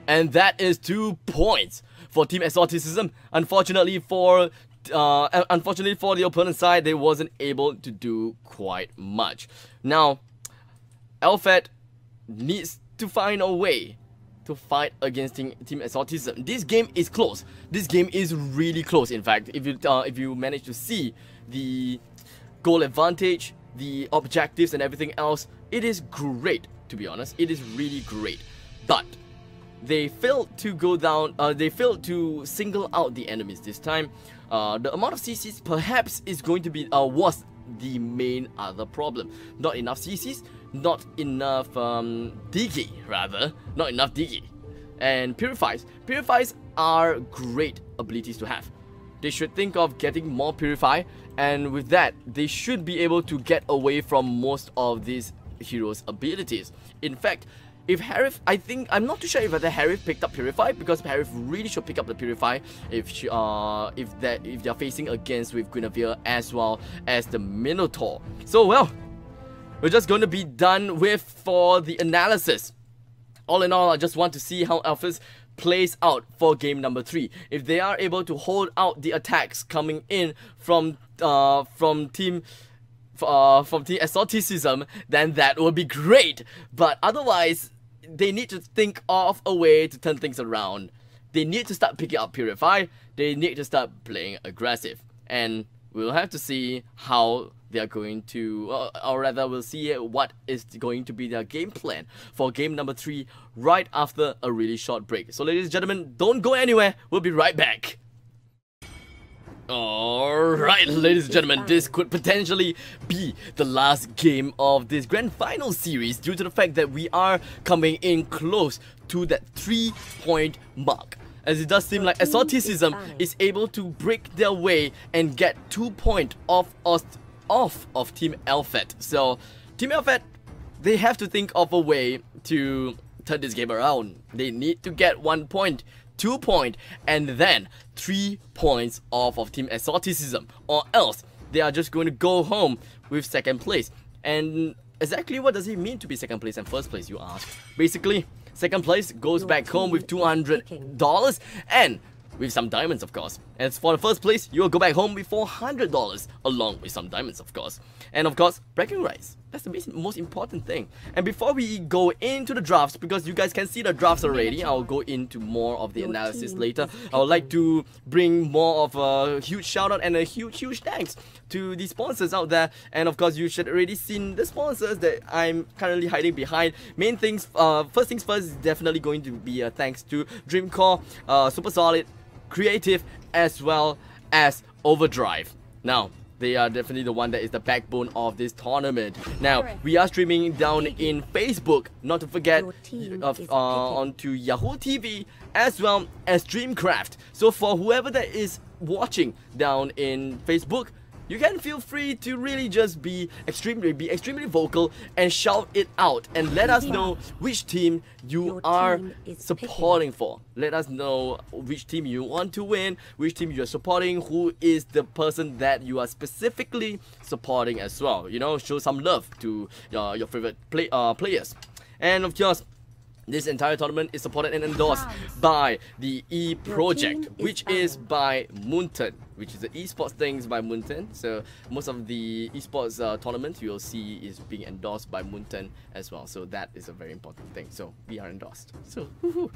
And that is 2 points for Team Exoticism. Unfortunately for the opponent's side, they wasn't able to do quite much. Now, Alphette needs to find a way to fight against Team Exoticism. This game is close. This game is really close. In fact, if you manage to see the goal advantage, the objectives, and everything else, it is great. To be honest, it is really great. But they failed to go down. They failed to single out the enemies this time. The amount of CCs perhaps is going to be was the main other problem. Not enough CCs, not enough DK, rather, not enough DK. And Purifies. Purifies are great abilities to have. They should think of getting more Purify, and with that, they should be able to get away from most of these heroes' abilities. In fact, if Harith, I'm not too sure if Harith picked up Purify, because Harith really should pick up the Purify if they're facing against with Guinevere as well as the Minotaur. So well, we're just going to be done with for the analysis. All in all, I just want to see how Alphette plays out for game number 3. If they are able to hold out the attacks coming in from Team Exoticism, then that would be great. But otherwise, they need to think of a way to turn things around. They need to start picking up Purify. They need to start playing aggressive. And we'll have to see how they are going to, or rather we'll see what is going to be their game plan for game number 3 right after a really short break. So ladies and gentlemen, don't go anywhere. We'll be right back. Alright, ladies and gentlemen, this could potentially be the last game of this grand final series due to the fact that we are coming in close to that 3-point mark. As it does seem like Exoticism is able to break their way and get 2 points off of Team Alphette. So, Team Alphette, they have to think of a way to turn this game around. They need to get 1 point, 2 points, and then 3 points off of Team Exoticism, or else they are just going to go home with 2nd place. And exactly what does it mean to be 2nd place and 1st place, you ask? Basically, 2nd place goes back home with $200 and with some diamonds, of course. As for the 1st place, you will go back home with $400 along with some diamonds, of course. And of course, bragging rights. That's the most important thing. And before we go into the drafts, because you guys can see the drafts already, I'll go into more of the analysis later. I would like to bring more of a huge shout out and a huge thanks to the sponsors out there. And of course, you should already seen the sponsors that I'm currently hiding behind. Main things, first things first is definitely going to be a thanks to Dreamcore, Super Solid, Creative, as well as Overdrive. Now, they are definitely the one that is the backbone of this tournament. Now, we are streaming down in Facebook, not to forget, onto Yahoo TV, as well as Dreamcraft. So for whoever that is watching down in Facebook, you can feel free to really just be extremely vocal and shout it out and let us know which team you are supporting for. Let us know which team you want to win, which team you are supporting, who is the person that you are specifically supporting as well. You know, show some love to your favorite players. And of course, This entire tournament is supported and endorsed by the E Project, which is by Moonton, which is the esports things by Moonton. So most of the esports tournaments you will see is being endorsed by Moonton as well. So that is a very important thing. So we are endorsed. So woohoo.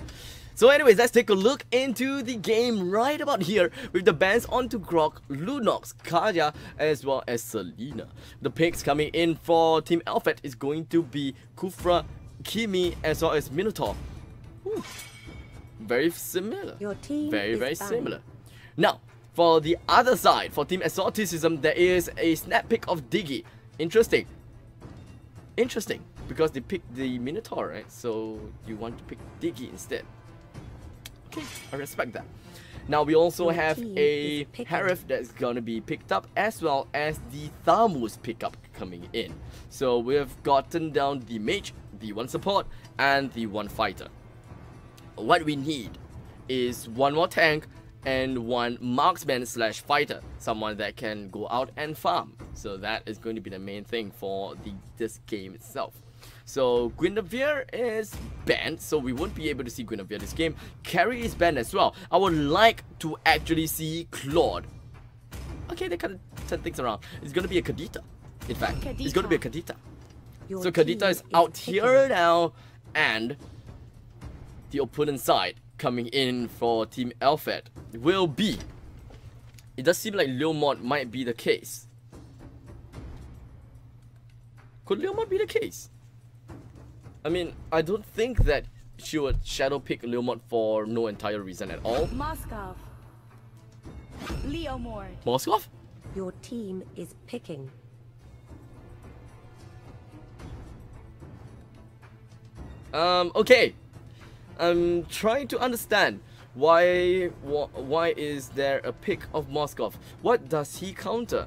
So anyways, let's take a look into the game right about here with the bans onto Grok, Lunox, Kaya, as well as Selena. The picks coming in for Team Alphette is going to be Kufra, Kimi, as well as Minotaur. Ooh, very similar. Your team very similar. Now, for the other side, for Team Exoticism, there is a snap pick of Diggy. Interesting. Interesting, because they picked the Minotaur, right? So you want to pick Diggy instead. Okay, I respect that. Now we also have a Harif that's gonna be picked up, as well as the Thamus pickup coming in. So we've gotten down the mage, the one support, and the one fighter. What we need is one more tank and one marksman slash fighter, someone that can go out and farm. So that is going to be the main thing for this game itself. So Guinevere is banned, so we won't be able to see Guinevere this game. Carry is banned as well. I would like to actually see Claude. Okay, they kind of turn things around. It's going to be a Kadita. In fact, it's going to be a Kadita. So Kadita is out here now, and the opponent side coming in for Team Alphette will be... It does seem like Leomord might be the case. Could Leomord be the case? I mean, I don't think that she would shadow pick Leomord for no entire reason at all. Moskov. Leomord. Moskov? Your team is picking. Okay. I'm trying to understand why is there a pick of Moskov? What does he counter?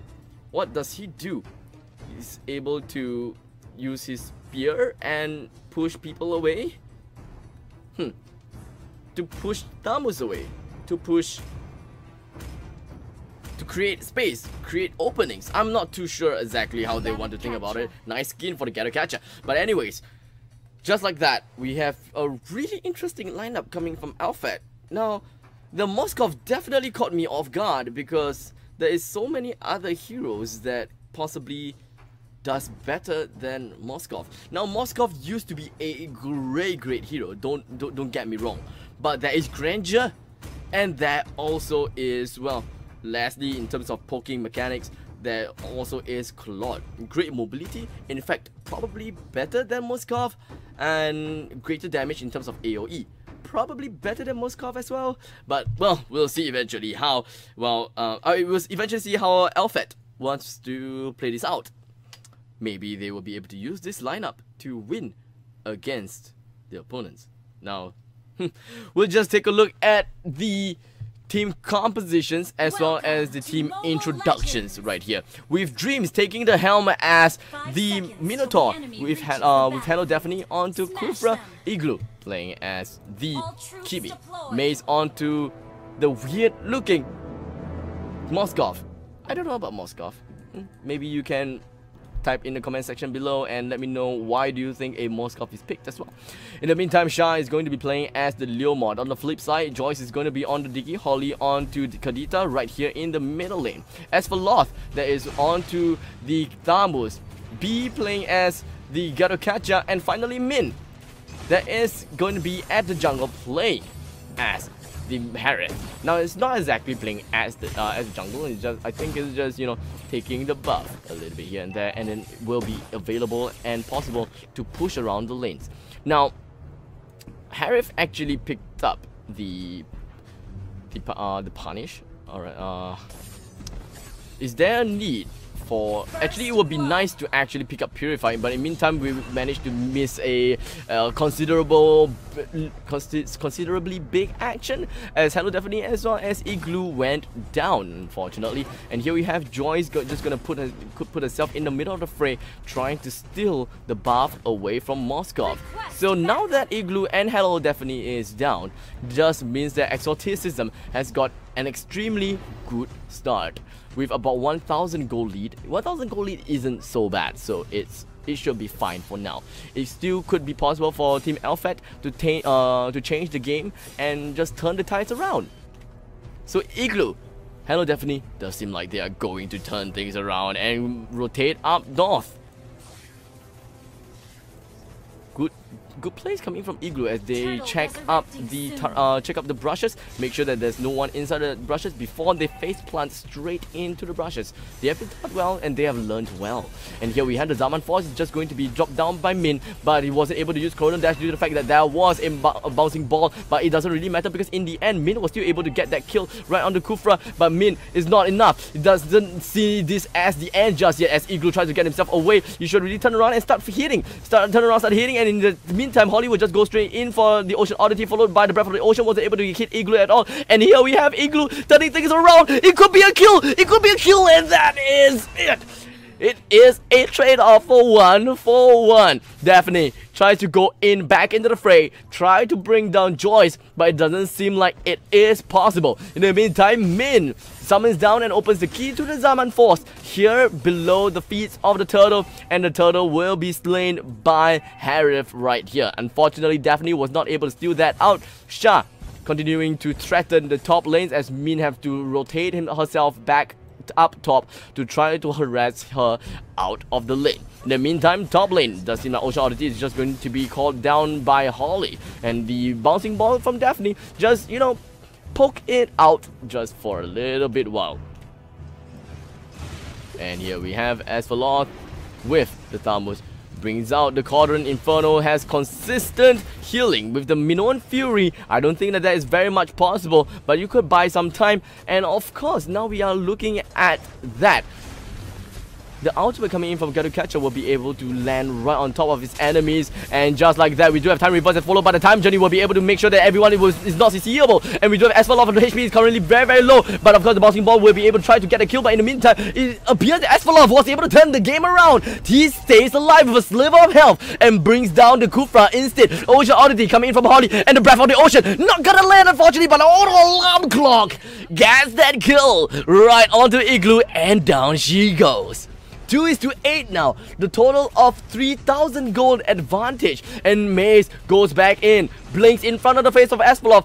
What does he do? He's able to use his spear and push people away? To push Thamus away. To create space, create openings. I'm not too sure exactly how they want to think about it. Nice skin for the Ghetto Catcher. But anyways, just like that, we have a really interesting lineup coming from Alphette. Now, the Moskov definitely caught me off guard because there is so many other heroes that possibly does better than Moskov. Now, Moskov used to be a great hero. Don't get me wrong, but there is Grandeur, and that also is, well, lastly, in terms of poking mechanics, there also is Claude. Great mobility, in fact, probably better than Moskov, and greater damage in terms of AoE. Probably better than Moskov as well, but well, we'll see eventually how, well, I will eventually see how Alphette wants to play this out. Maybe they will be able to use this lineup to win against the opponents. Now, we'll just take a look at the team compositions as well as the team introductions right here. With Dreams taking the helm as the Minotaur. We've had Hello Daphne onto Kufra, Igloo playing as the Kimi, Maze onto the weird looking Moskov. I don't know about Moskov. Maybe you can type in the comment section below and let me know why do you think a Moskov is picked as well. In the meantime, Shah is going to be playing as the Leomord. On the flip side, Joyce is going to be on the Diggy, Holly onto the Kadita right here in the middle lane. As for Loth, that is onto the Thamus, B playing as the Ghetto Catcher, and finally Min, that is going to be at the jungle playing as the Harith. Now, it's not exactly playing as the jungle. It's just, I think it's just, you know, taking the buff a little bit here and there, and then it will be available and possible to push around the lanes. Now, Harith actually picked up the punish. All right. Is there a need for? Actually, it would be nice to actually pick up Purify, but in the meantime, we managed to miss a considerably big action as Hello Daphne as well as Igloo went down, unfortunately. And here we have Joyce just gonna put herself in the middle of the fray, trying to steal the buff away from Moskov. So now that Igloo and Hello Daphne is down, just means that Exoticism has got an extremely good start with about 1,000 gold lead. 1,000 gold lead isn't so bad, so it should be fine for now. It still could be possible for Team Alphette to change the game and just turn the tides around. So Igloo, Hello Daphne, does seem like they are going to turn things around and rotate up north. Good plays coming from Igloo as they check up the brushes, make sure that there's no one inside the brushes before they face plant straight into the brushes. They have been taught well and they have learned well. And here we have the Zaman Force is just going to be dropped down by Min, but he wasn't able to use Chrono Dash due to the fact that there was a bouncing ball, but it doesn't really matter because in the end Min was still able to get that kill right on the Kufra, but Min is not enough. He doesn't see this as the end just yet as Igloo tries to get himself away. You should really turn around and start hitting, start hitting, and in the meantime Holly will just go straight in for the Ocean Oddity, followed by the Breath of the Ocean. Wasn't able to hit Igloo at all, and here we have Igloo turning things around. It could be a kill, and that is it. It is a trade-off for 1-for-1. Daphne tries to go back into the fray, try to bring down Joyce, but it doesn't seem like it is possible. In the meantime, Min summons down and opens the key to the Zaman Force here below the feet of the turtle, and the turtle will be slain by Harith right here. Unfortunately, Daphne was not able to steal that out. Sha continuing to threaten the top lanes as Min have to rotate herself back up top to try to harass her out of the lane. In the meantime, top lane does seem like Ocean Oddity is just going to be called down by Holly, and the bouncing ball from Daphne just, you know, poke it out just for a little bit while. And here we have Asphalon with the Thamus. Brings out the Quadrant. Inferno has consistent healing with the Minoan Fury. I don't think that is very much possible, but you could buy some time. And of course, now we are looking at that. The ultimate coming in from Gato Catcher will be able to land right on top of his enemies, and just like that, we do have time reverse and followed by the time journey will be able to make sure that everyone is not CCable. And we do have Asphalon, the HP is currently very low, but of course the bouncing ball will be able to try to get a kill. But in the meantime, it appears that Asphalon was able to turn the game around. He stays alive with a sliver of health and brings down the Kufra instead. Ocean Oddity coming in from Holly, and the Breath of the Ocean not gonna land unfortunately, but auto alarm clock gets that kill right onto Igloo, and down she goes. 2:8 now, the total of 3,000 gold advantage, and Maze goes back in, blinks in front of the face of Asphalon,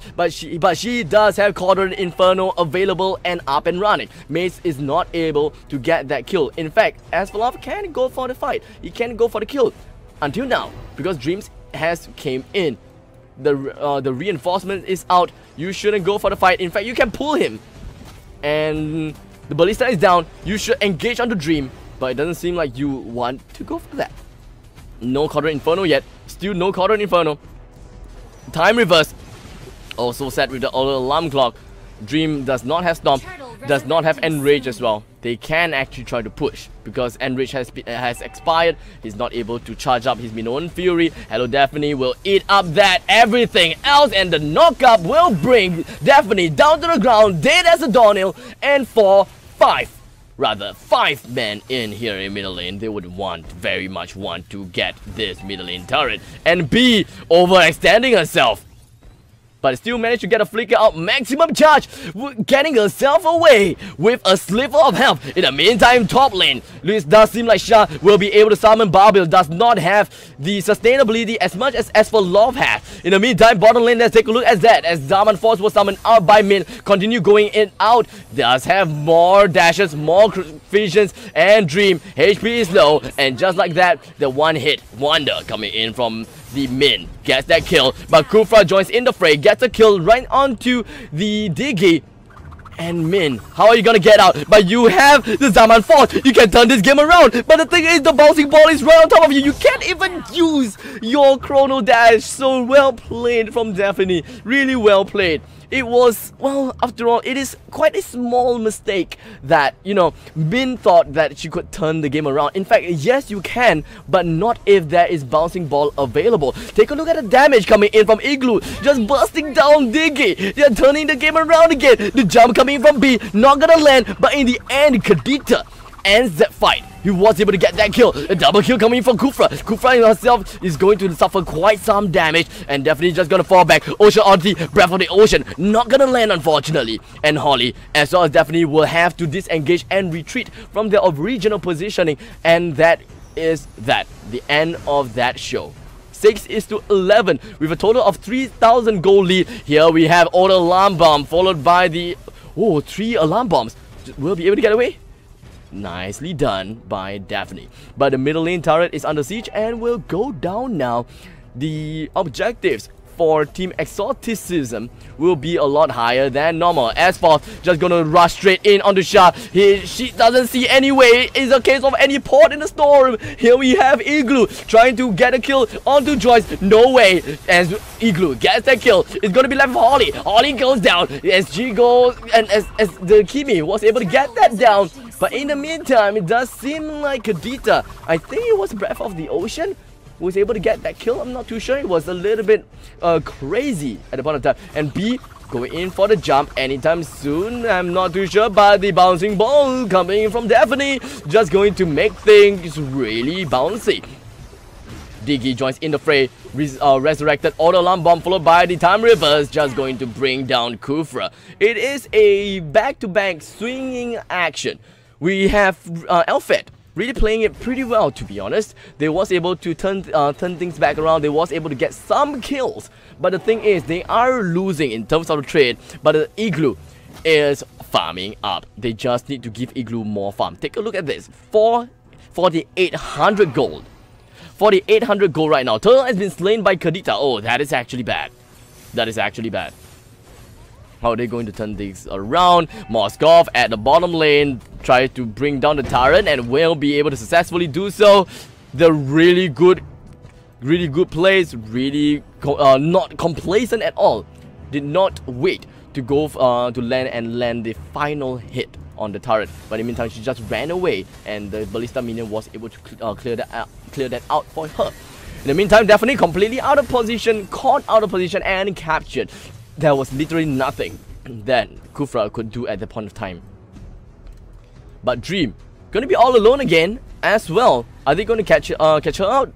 but she does have Quadrant Inferno available and up and running. Maze is not able to get that kill. In fact, Asphalon can go for the fight, he can go for the kill until now, because Dreams has came in. The reinforcement is out. You shouldn't go for the fight. In fact, you can pull him, and the Ballista is down. You should engage on the Dream, but it doesn't seem like you want to go for that. No Quadrant Inferno yet. Still no Quadrant Inferno. Time reverse. Also set with the auto alarm clock. Dream does not have Stomp. Does not have Enrage as well. They can actually try to push because Enrage has expired. He's not able to charge up his Minoan Fury. Hello Daphne will eat up that everything else, and the knockup will bring Daphne down to the ground, dead as a doornail, and for 5 men in here in middle lane. They would very much want to get this middle lane turret and be overextending herself, but still managed to get a flicker out, maximum charge, getting herself away with a sliver of health. In the meantime, top lane, it does seem like Shah will be able to summon Barbil, does not have the sustainability as much as for Love has. In the meantime, bottom lane, let's take a look at that, as Zaman Force was summoned out by Min, continue going in out, does have more dashes, more visions, and Dream, HP is low, and just like that, the one hit wonder coming in from the Min gets that kill, but Kufra joins in the fray, gets a kill right onto the Diggy. And Min, how are you gonna get out? But you have the Zaman Force, you can turn this game around. But the thing is, the bouncing ball is right on top of you. You can't even use your Chrono Dash. So well played from Daphne, really well played. It was, well, after all, it is quite a small mistake that, you know, Min thought that she could turn the game around. In fact, yes, you can, but not if there is bouncing ball available. Take a look at the damage coming in from Igloo, just bursting down Diggy. They're turning the game around again. The jump coming from B, not gonna land, but in the end, Kadita ends that fight. He was able to get that kill. A double kill coming from Kufra. Kufra herself is going to suffer quite some damage and definitely just gonna fall back. Ocean Odyssey, Breath of the Ocean, not gonna land unfortunately. And Holly as well as definitely will have to disengage and retreat from their original positioning, and that is the end of that show. 6-11 with a total of 3,000 gold lead. Here we have auto alarm bomb followed by the 3 alarm bombs. Will be able to get away. Nicely done by Daphne. But the middle lane turret is under siege and will go down now. The objectives for Team Exoticism will be a lot higher than normal. Asphalt just gonna rush straight in onto Shah. She doesn't see any way. It's a case of any port in the storm. Here we have Igloo trying to get a kill onto Joyce. No way. As Igloo gets that kill, it's gonna be left with Holly. Holly goes down as she goes, and as the Kimi was able to get that down. But in the meantime, it does seem like Kadita, I think it was Breath of the Ocean, was able to get that kill. I'm not too sure. It was a little bit crazy at the point of time. And B going in for the jump anytime soon. I'm not too sure, but the bouncing ball coming in from Daphne just going to make things really bouncy. Diggy joins in the fray. Resurrected auto alarm bomb followed by the time reverse, just going to bring down Kufra. It is a back-to-back swinging action. We have Alphette really playing it pretty well, to be honest. They was able to turn things back around. They was able to get some kills. But the thing is, they are losing in terms of the trade. But the Igloo is farming up. They just need to give Igloo more farm. Take a look at this. 4,800 gold. 4,800 gold right now. Turtle has been slain by Kadita. Oh, that is actually bad. That is actually bad. How are they going to turn things around? Moskov at the bottom lane tries to bring down the turret and will be able to successfully do so. The really good plays, really not complacent at all. Did not wait to go to land the final hit on the turret. But in the meantime, she just ran away, and the ballista minion was able to clear that out for her. In the meantime, definitely completely out of position, caught out of position and captured. There was literally nothing that Kufra could do at the point of time. But Dream gonna be all alone again as well. Are they going to catch her out?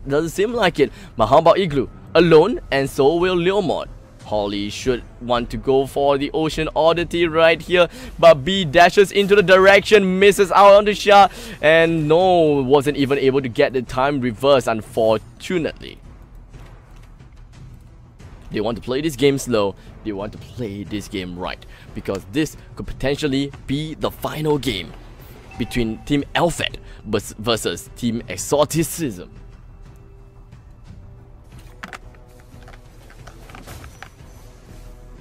Doesn't seem like it. But how about Igloo? Alone, and so will Leomord. Holly should want to go for the Ocean Oddity right here, but B dashes into the direction, misses out on the shot, and no, wasn't even able to get the time reverse, unfortunately. They want to play this game slow. They want to play this game right, because this could potentially be the final game between Team Alphette versus Team Exoticism.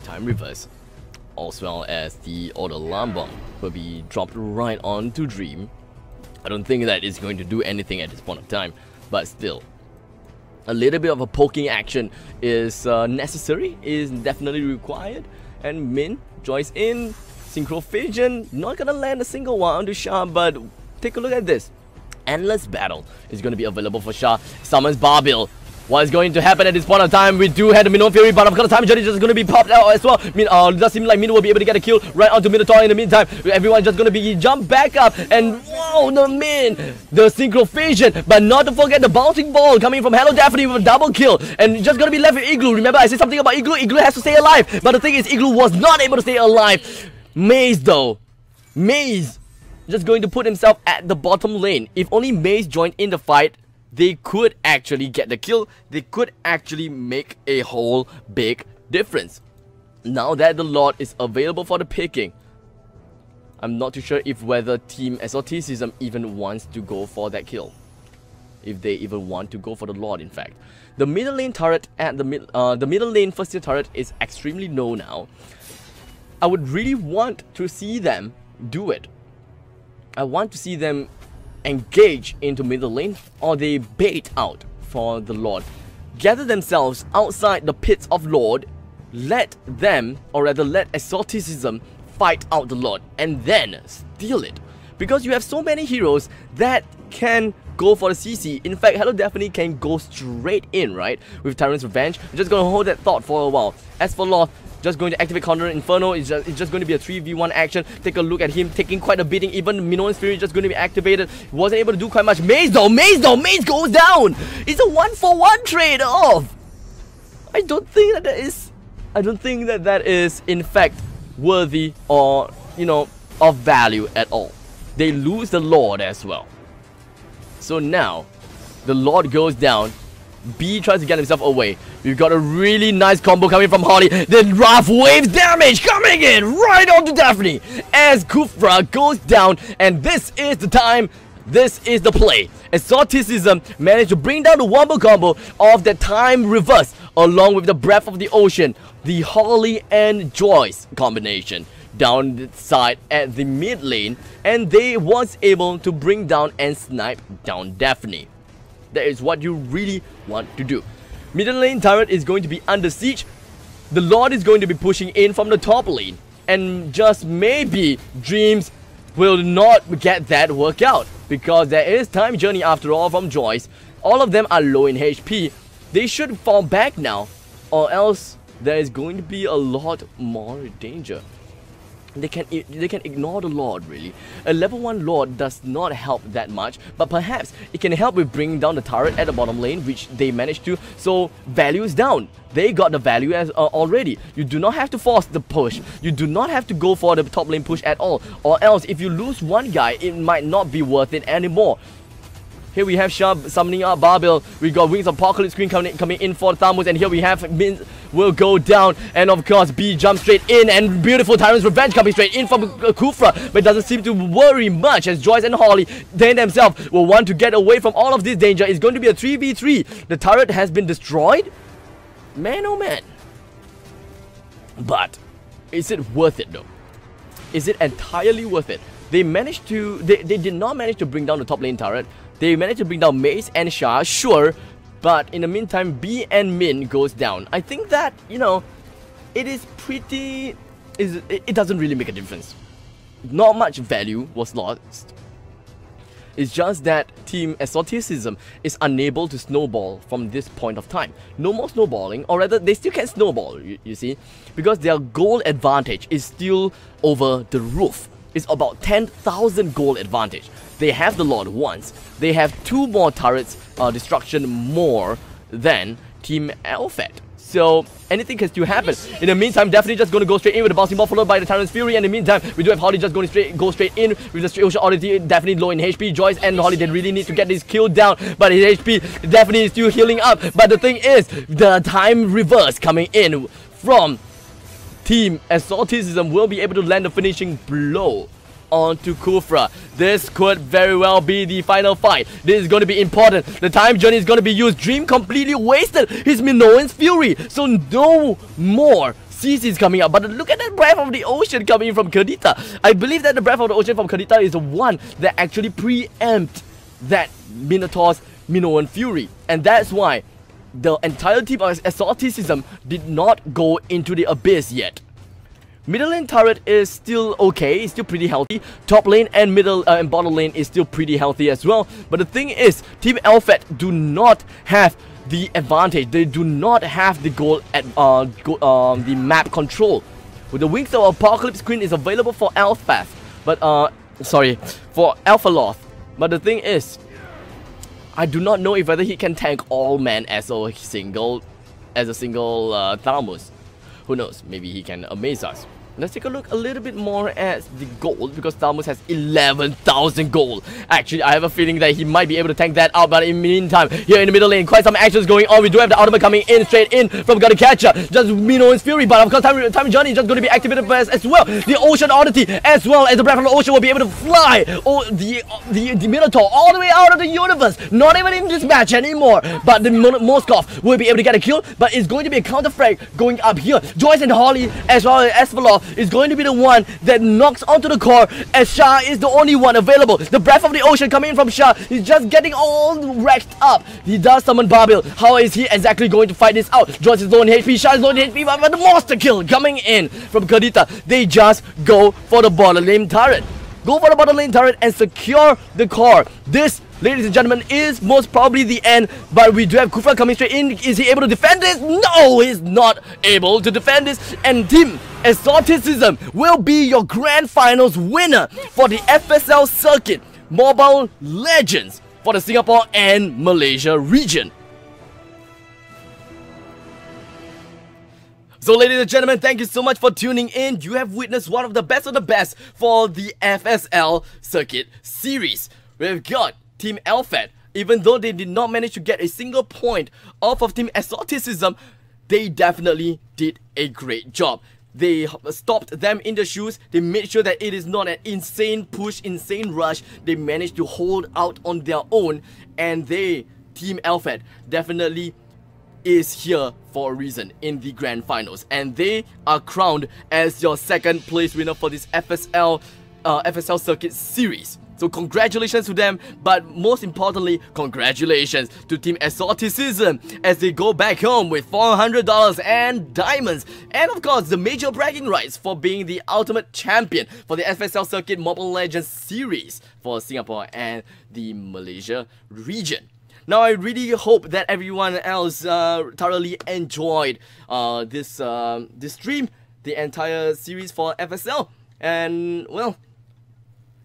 Time reverse, as well as the auto alarm bomb will be dropped right onto Dream. I don't think that is going to do anything at this point of time, but still, a little bit of a poking action is necessary, is definitely required. And Min joins in. Synchro Fusion, not gonna land a single one onto Shah, but take a look at this. Endless Battle is gonna be available for Shah. Summons Barbil. What is going to happen at this point of time? We do have the Minnow Fury, but of course time journey is just going to be popped out as well. It does seem like Minnow will be able to get a kill right onto Minotaur in the meantime. Everyone just going to be jump back up, and wow, the Synchro Fusion, but not to forget the bouncing ball coming from Hello Daphne with a double kill, and just going to be left with Igloo. Remember I said something about Igloo? Igloo has to stay alive, but the thing is Igloo was not able to stay alive. Maze though, Maze just going to put himself at the bottom lane. If only Maze joined in the fight, they could actually get the kill. They could actually make a whole big difference. Now that the Lord is available for the picking, I'm not too sure if whether Team Exoticism even wants to go for that kill. If they even want to go for the Lord, in fact. The middle lane turret at the middle lane first tier turret is extremely low now. I would really want to see them do it. I want to see them engage into middle lane, or they bait out for the Lord. Gather themselves outside the pits of Lord, let them, or rather let Exoticism fight out the Lord, and then steal it. Because you have so many heroes that can go for the CC. In fact, Hello Daphne can go straight in, right? With Tyrant's Revenge. We're just gonna hold that thought for a while. As for Lord, just going to activate Counter Inferno. It's just going to be a 3v1 action. Take a look at him taking quite a beating. Even Minoan's Fury just going to be activated. Wasn't able to do quite much. Maze goes down. It's a 1-for-1 trade off. I don't think that that is in fact worthy or, you know, of value at all. They lose the Lord as well. So now the Lord goes down. B tries to get himself away. We've got a really nice combo coming from Holly. Then Wrath Waves damage coming in right onto Daphne as Kufra goes down. And this is the time. This is the play. Exoticism managed to bring down the wombo combo of the time reverse along with the Breath of the Ocean, the Holly and Joyce combination down the side at the mid lane, and they was able to bring down and snipe down Daphne. That is what you really want to do. Middle lane turret is going to be under siege. The Lord is going to be pushing in from the top lane, and just maybe Dreams will not get that work out, because there is time journey after all from Joyce. All of them are low in HP. They should fall back now, or else there is going to be a lot more danger. They can ignore the Lord, really. A level 1 Lord does not help that much, but perhaps it can help with bringing down the turret at the bottom lane, which they managed to. So value is down. They got the value as already. You do not have to force the push. You do not have to go for the top lane push at all, or else if you lose one guy, it might not be worth it anymore. Here we have Shah summoning up Barbell. We got Wings of Apocalypse Queen coming in for Thamus, and here we have Min will go down, and of course B jumps straight in, and beautiful Tyrant's Revenge coming straight in from Kufra, but it doesn't seem to worry much as Joyce and Holly, they themselves will want to get away from all of this danger. It's going to be a 3v3. The turret has been destroyed. Man, oh man. But is it worth it though? Is it entirely worth it? They managed to, they did not manage to bring down the top lane turret. They managed to bring down Mace and Shah, sure, but in the meantime, B and Min goes down. I think that, you know, it is pretty, it doesn't really make a difference. Not much value was lost. It's just that Team Exoticism is unable to snowball from this point of time. No more snowballing, or rather, they still can snowball, you see, because their goal advantage is still over the roof. It's about 10,000 gold advantage. They have the Lord once. They have 2 more turrets destruction more than Team Alphette. So anything can still happen. In the meantime, definitely just going to go straight in with the bouncing ball followed by the Tyrant's Fury. And in the meantime, we do have Holly just going to go straight in with the straight ocean oddity. Definitely low in HP. Joyce and Holly, they really need to get this kill down. But his HP definitely is still healing up. But the thing is, the time reverse coming in from Team Exoticism will be able to land the finishing blow onto Kufra. This could very well be the final fight. This is going to be important. The time journey is going to be used. Dream completely wasted his Minoan's Fury, so no more CC's coming up. But look at that Breath of the Ocean coming from Kadita. I believe that the Breath of the Ocean from Kadita is the one that actually preempt that Minotaur's Minoan Fury, and that's why the entire team of Exoticism did not go into the abyss yet. Middle lane turret is still okay, it's still pretty healthy. Top lane and middle and bottom lane is still pretty healthy as well. But the thing is, Team Alphette do not have the advantage. They do not have the goal at the map control. With the Wings of Apocalypse Queen is available for Alphette, but for Alphaloth. But the thing is, I do not know if whether he can tank all men as a single Thamus. Who knows, maybe he can amaze us. Let's take a look a little bit more at the gold, because Thamus has 11,000 gold. Actually, I have a feeling that he might be able to tank that out, but in the meantime, here in the middle lane, quite some actions going on. We do have the ultimate coming in, straight in from Gotta Catcher. Just Minoan's Fury, but of course, time journey is just going to be activated as well. The Ocean Oddity, as well as the Breath of the Ocean, will be able to fly the Minotaur all the way out of the universe. Not even in this match anymore. But the Moskov will be able to get a kill, but it's going to be a counter frag going up here. Joyce and Holly, as well as Esphaloth, is going to be the one that knocks onto the core, as Shah is the only one available. The Breath of the Ocean coming in from Shah is just getting all wrecked up. He does summon Barbell. How is he exactly going to fight this out? Joyce is low in HP, Shah is low in HP, but the monster kill coming in from Kadita. They just go for the bottom lane turret. Go for the bottom lane turret and secure the core. This ladies and gentlemen, is most probably the end. But we do have Kufra coming straight in. Is he able to defend this? No, he's not able to defend this. And Team Exoticism will be your grand finals winner for the FSL circuit Mobile Legends for the Singapore and Malaysia region. So ladies and gentlemen, thank you so much for tuning in. You have witnessed one of the best for the FSL circuit series. We've got Team Alphette. Even though they did not manage to get a single point off of Team Exoticism, they definitely did a great job. They stopped them in the shoes. They made sure that it is not an insane push, insane rush. They managed to hold out on their own, and they, Team Alphette, definitely is here for a reason in the grand finals, and they are crowned as your second place winner for this FSL circuit series. So congratulations to them, but most importantly, congratulations to Team Exoticism as they go back home with $400 and diamonds, and of course the major bragging rights for being the ultimate champion for the FSL circuit Mobile Legends series for Singapore and the Malaysia region. Now, I really hope that everyone else thoroughly enjoyed this stream, the entire series for FSL, and well,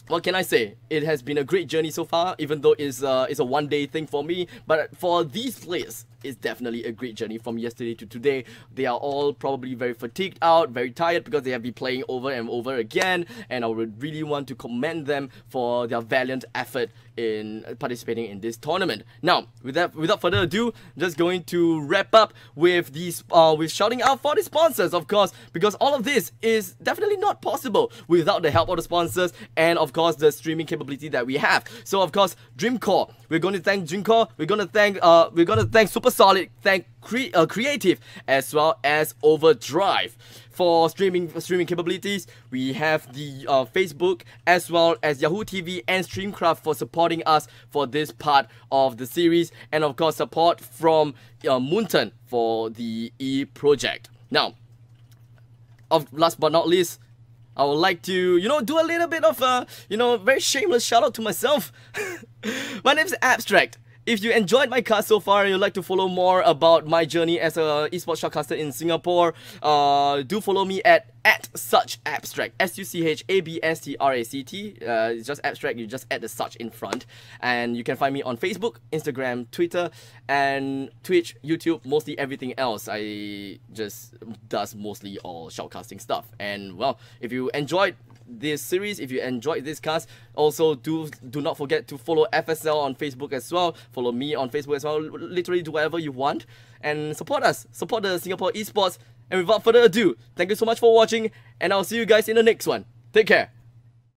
what can I say? It has been a great journey so far, even though it's a one-day thing for me. But for these players, it's definitely a great journey from yesterday to today. They are all probably very fatigued out, very tired because they have been playing over and over again. And I would really want to commend them for their valiant effort in participating in this tournament. Now, without further ado, I'm just going to wrap up with these with shouting out for the sponsors, of course, because all of this is definitely not possible without the help of the sponsors and of course the streaming capability that we have. So of course, Dreamcore, we're going to thank Dreamcore, we're going to thank Super Solid, thank Creative, as well as Overdrive. For streaming capabilities, we have the Facebook as well as Yahoo TV and Streamcraft for supporting us for this part of the series, and of course support from Moonton for the E project. Now, last but not least, I would like to, do a little bit of very shameless shout out to myself. My name is Abstract. If you enjoyed my cast so far and you'd like to follow more about my journey as a esports shoutcaster in Singapore, do follow me at @suchabstract, SUCHABSTRACT. It's just abstract, you just add the such in front. And you can find me on Facebook, Instagram, Twitter, and Twitch, YouTube, mostly everything else. I just does mostly all shoutcasting stuff. And well, if you enjoyed this series, if you enjoyed this cast, also do not forget to follow FSL on Facebook as well, follow me on Facebook as well, literally do whatever you want and support us, support the Singapore esports. And without further ado, thank you so much for watching, and I'll see you guys in the next one. Take care.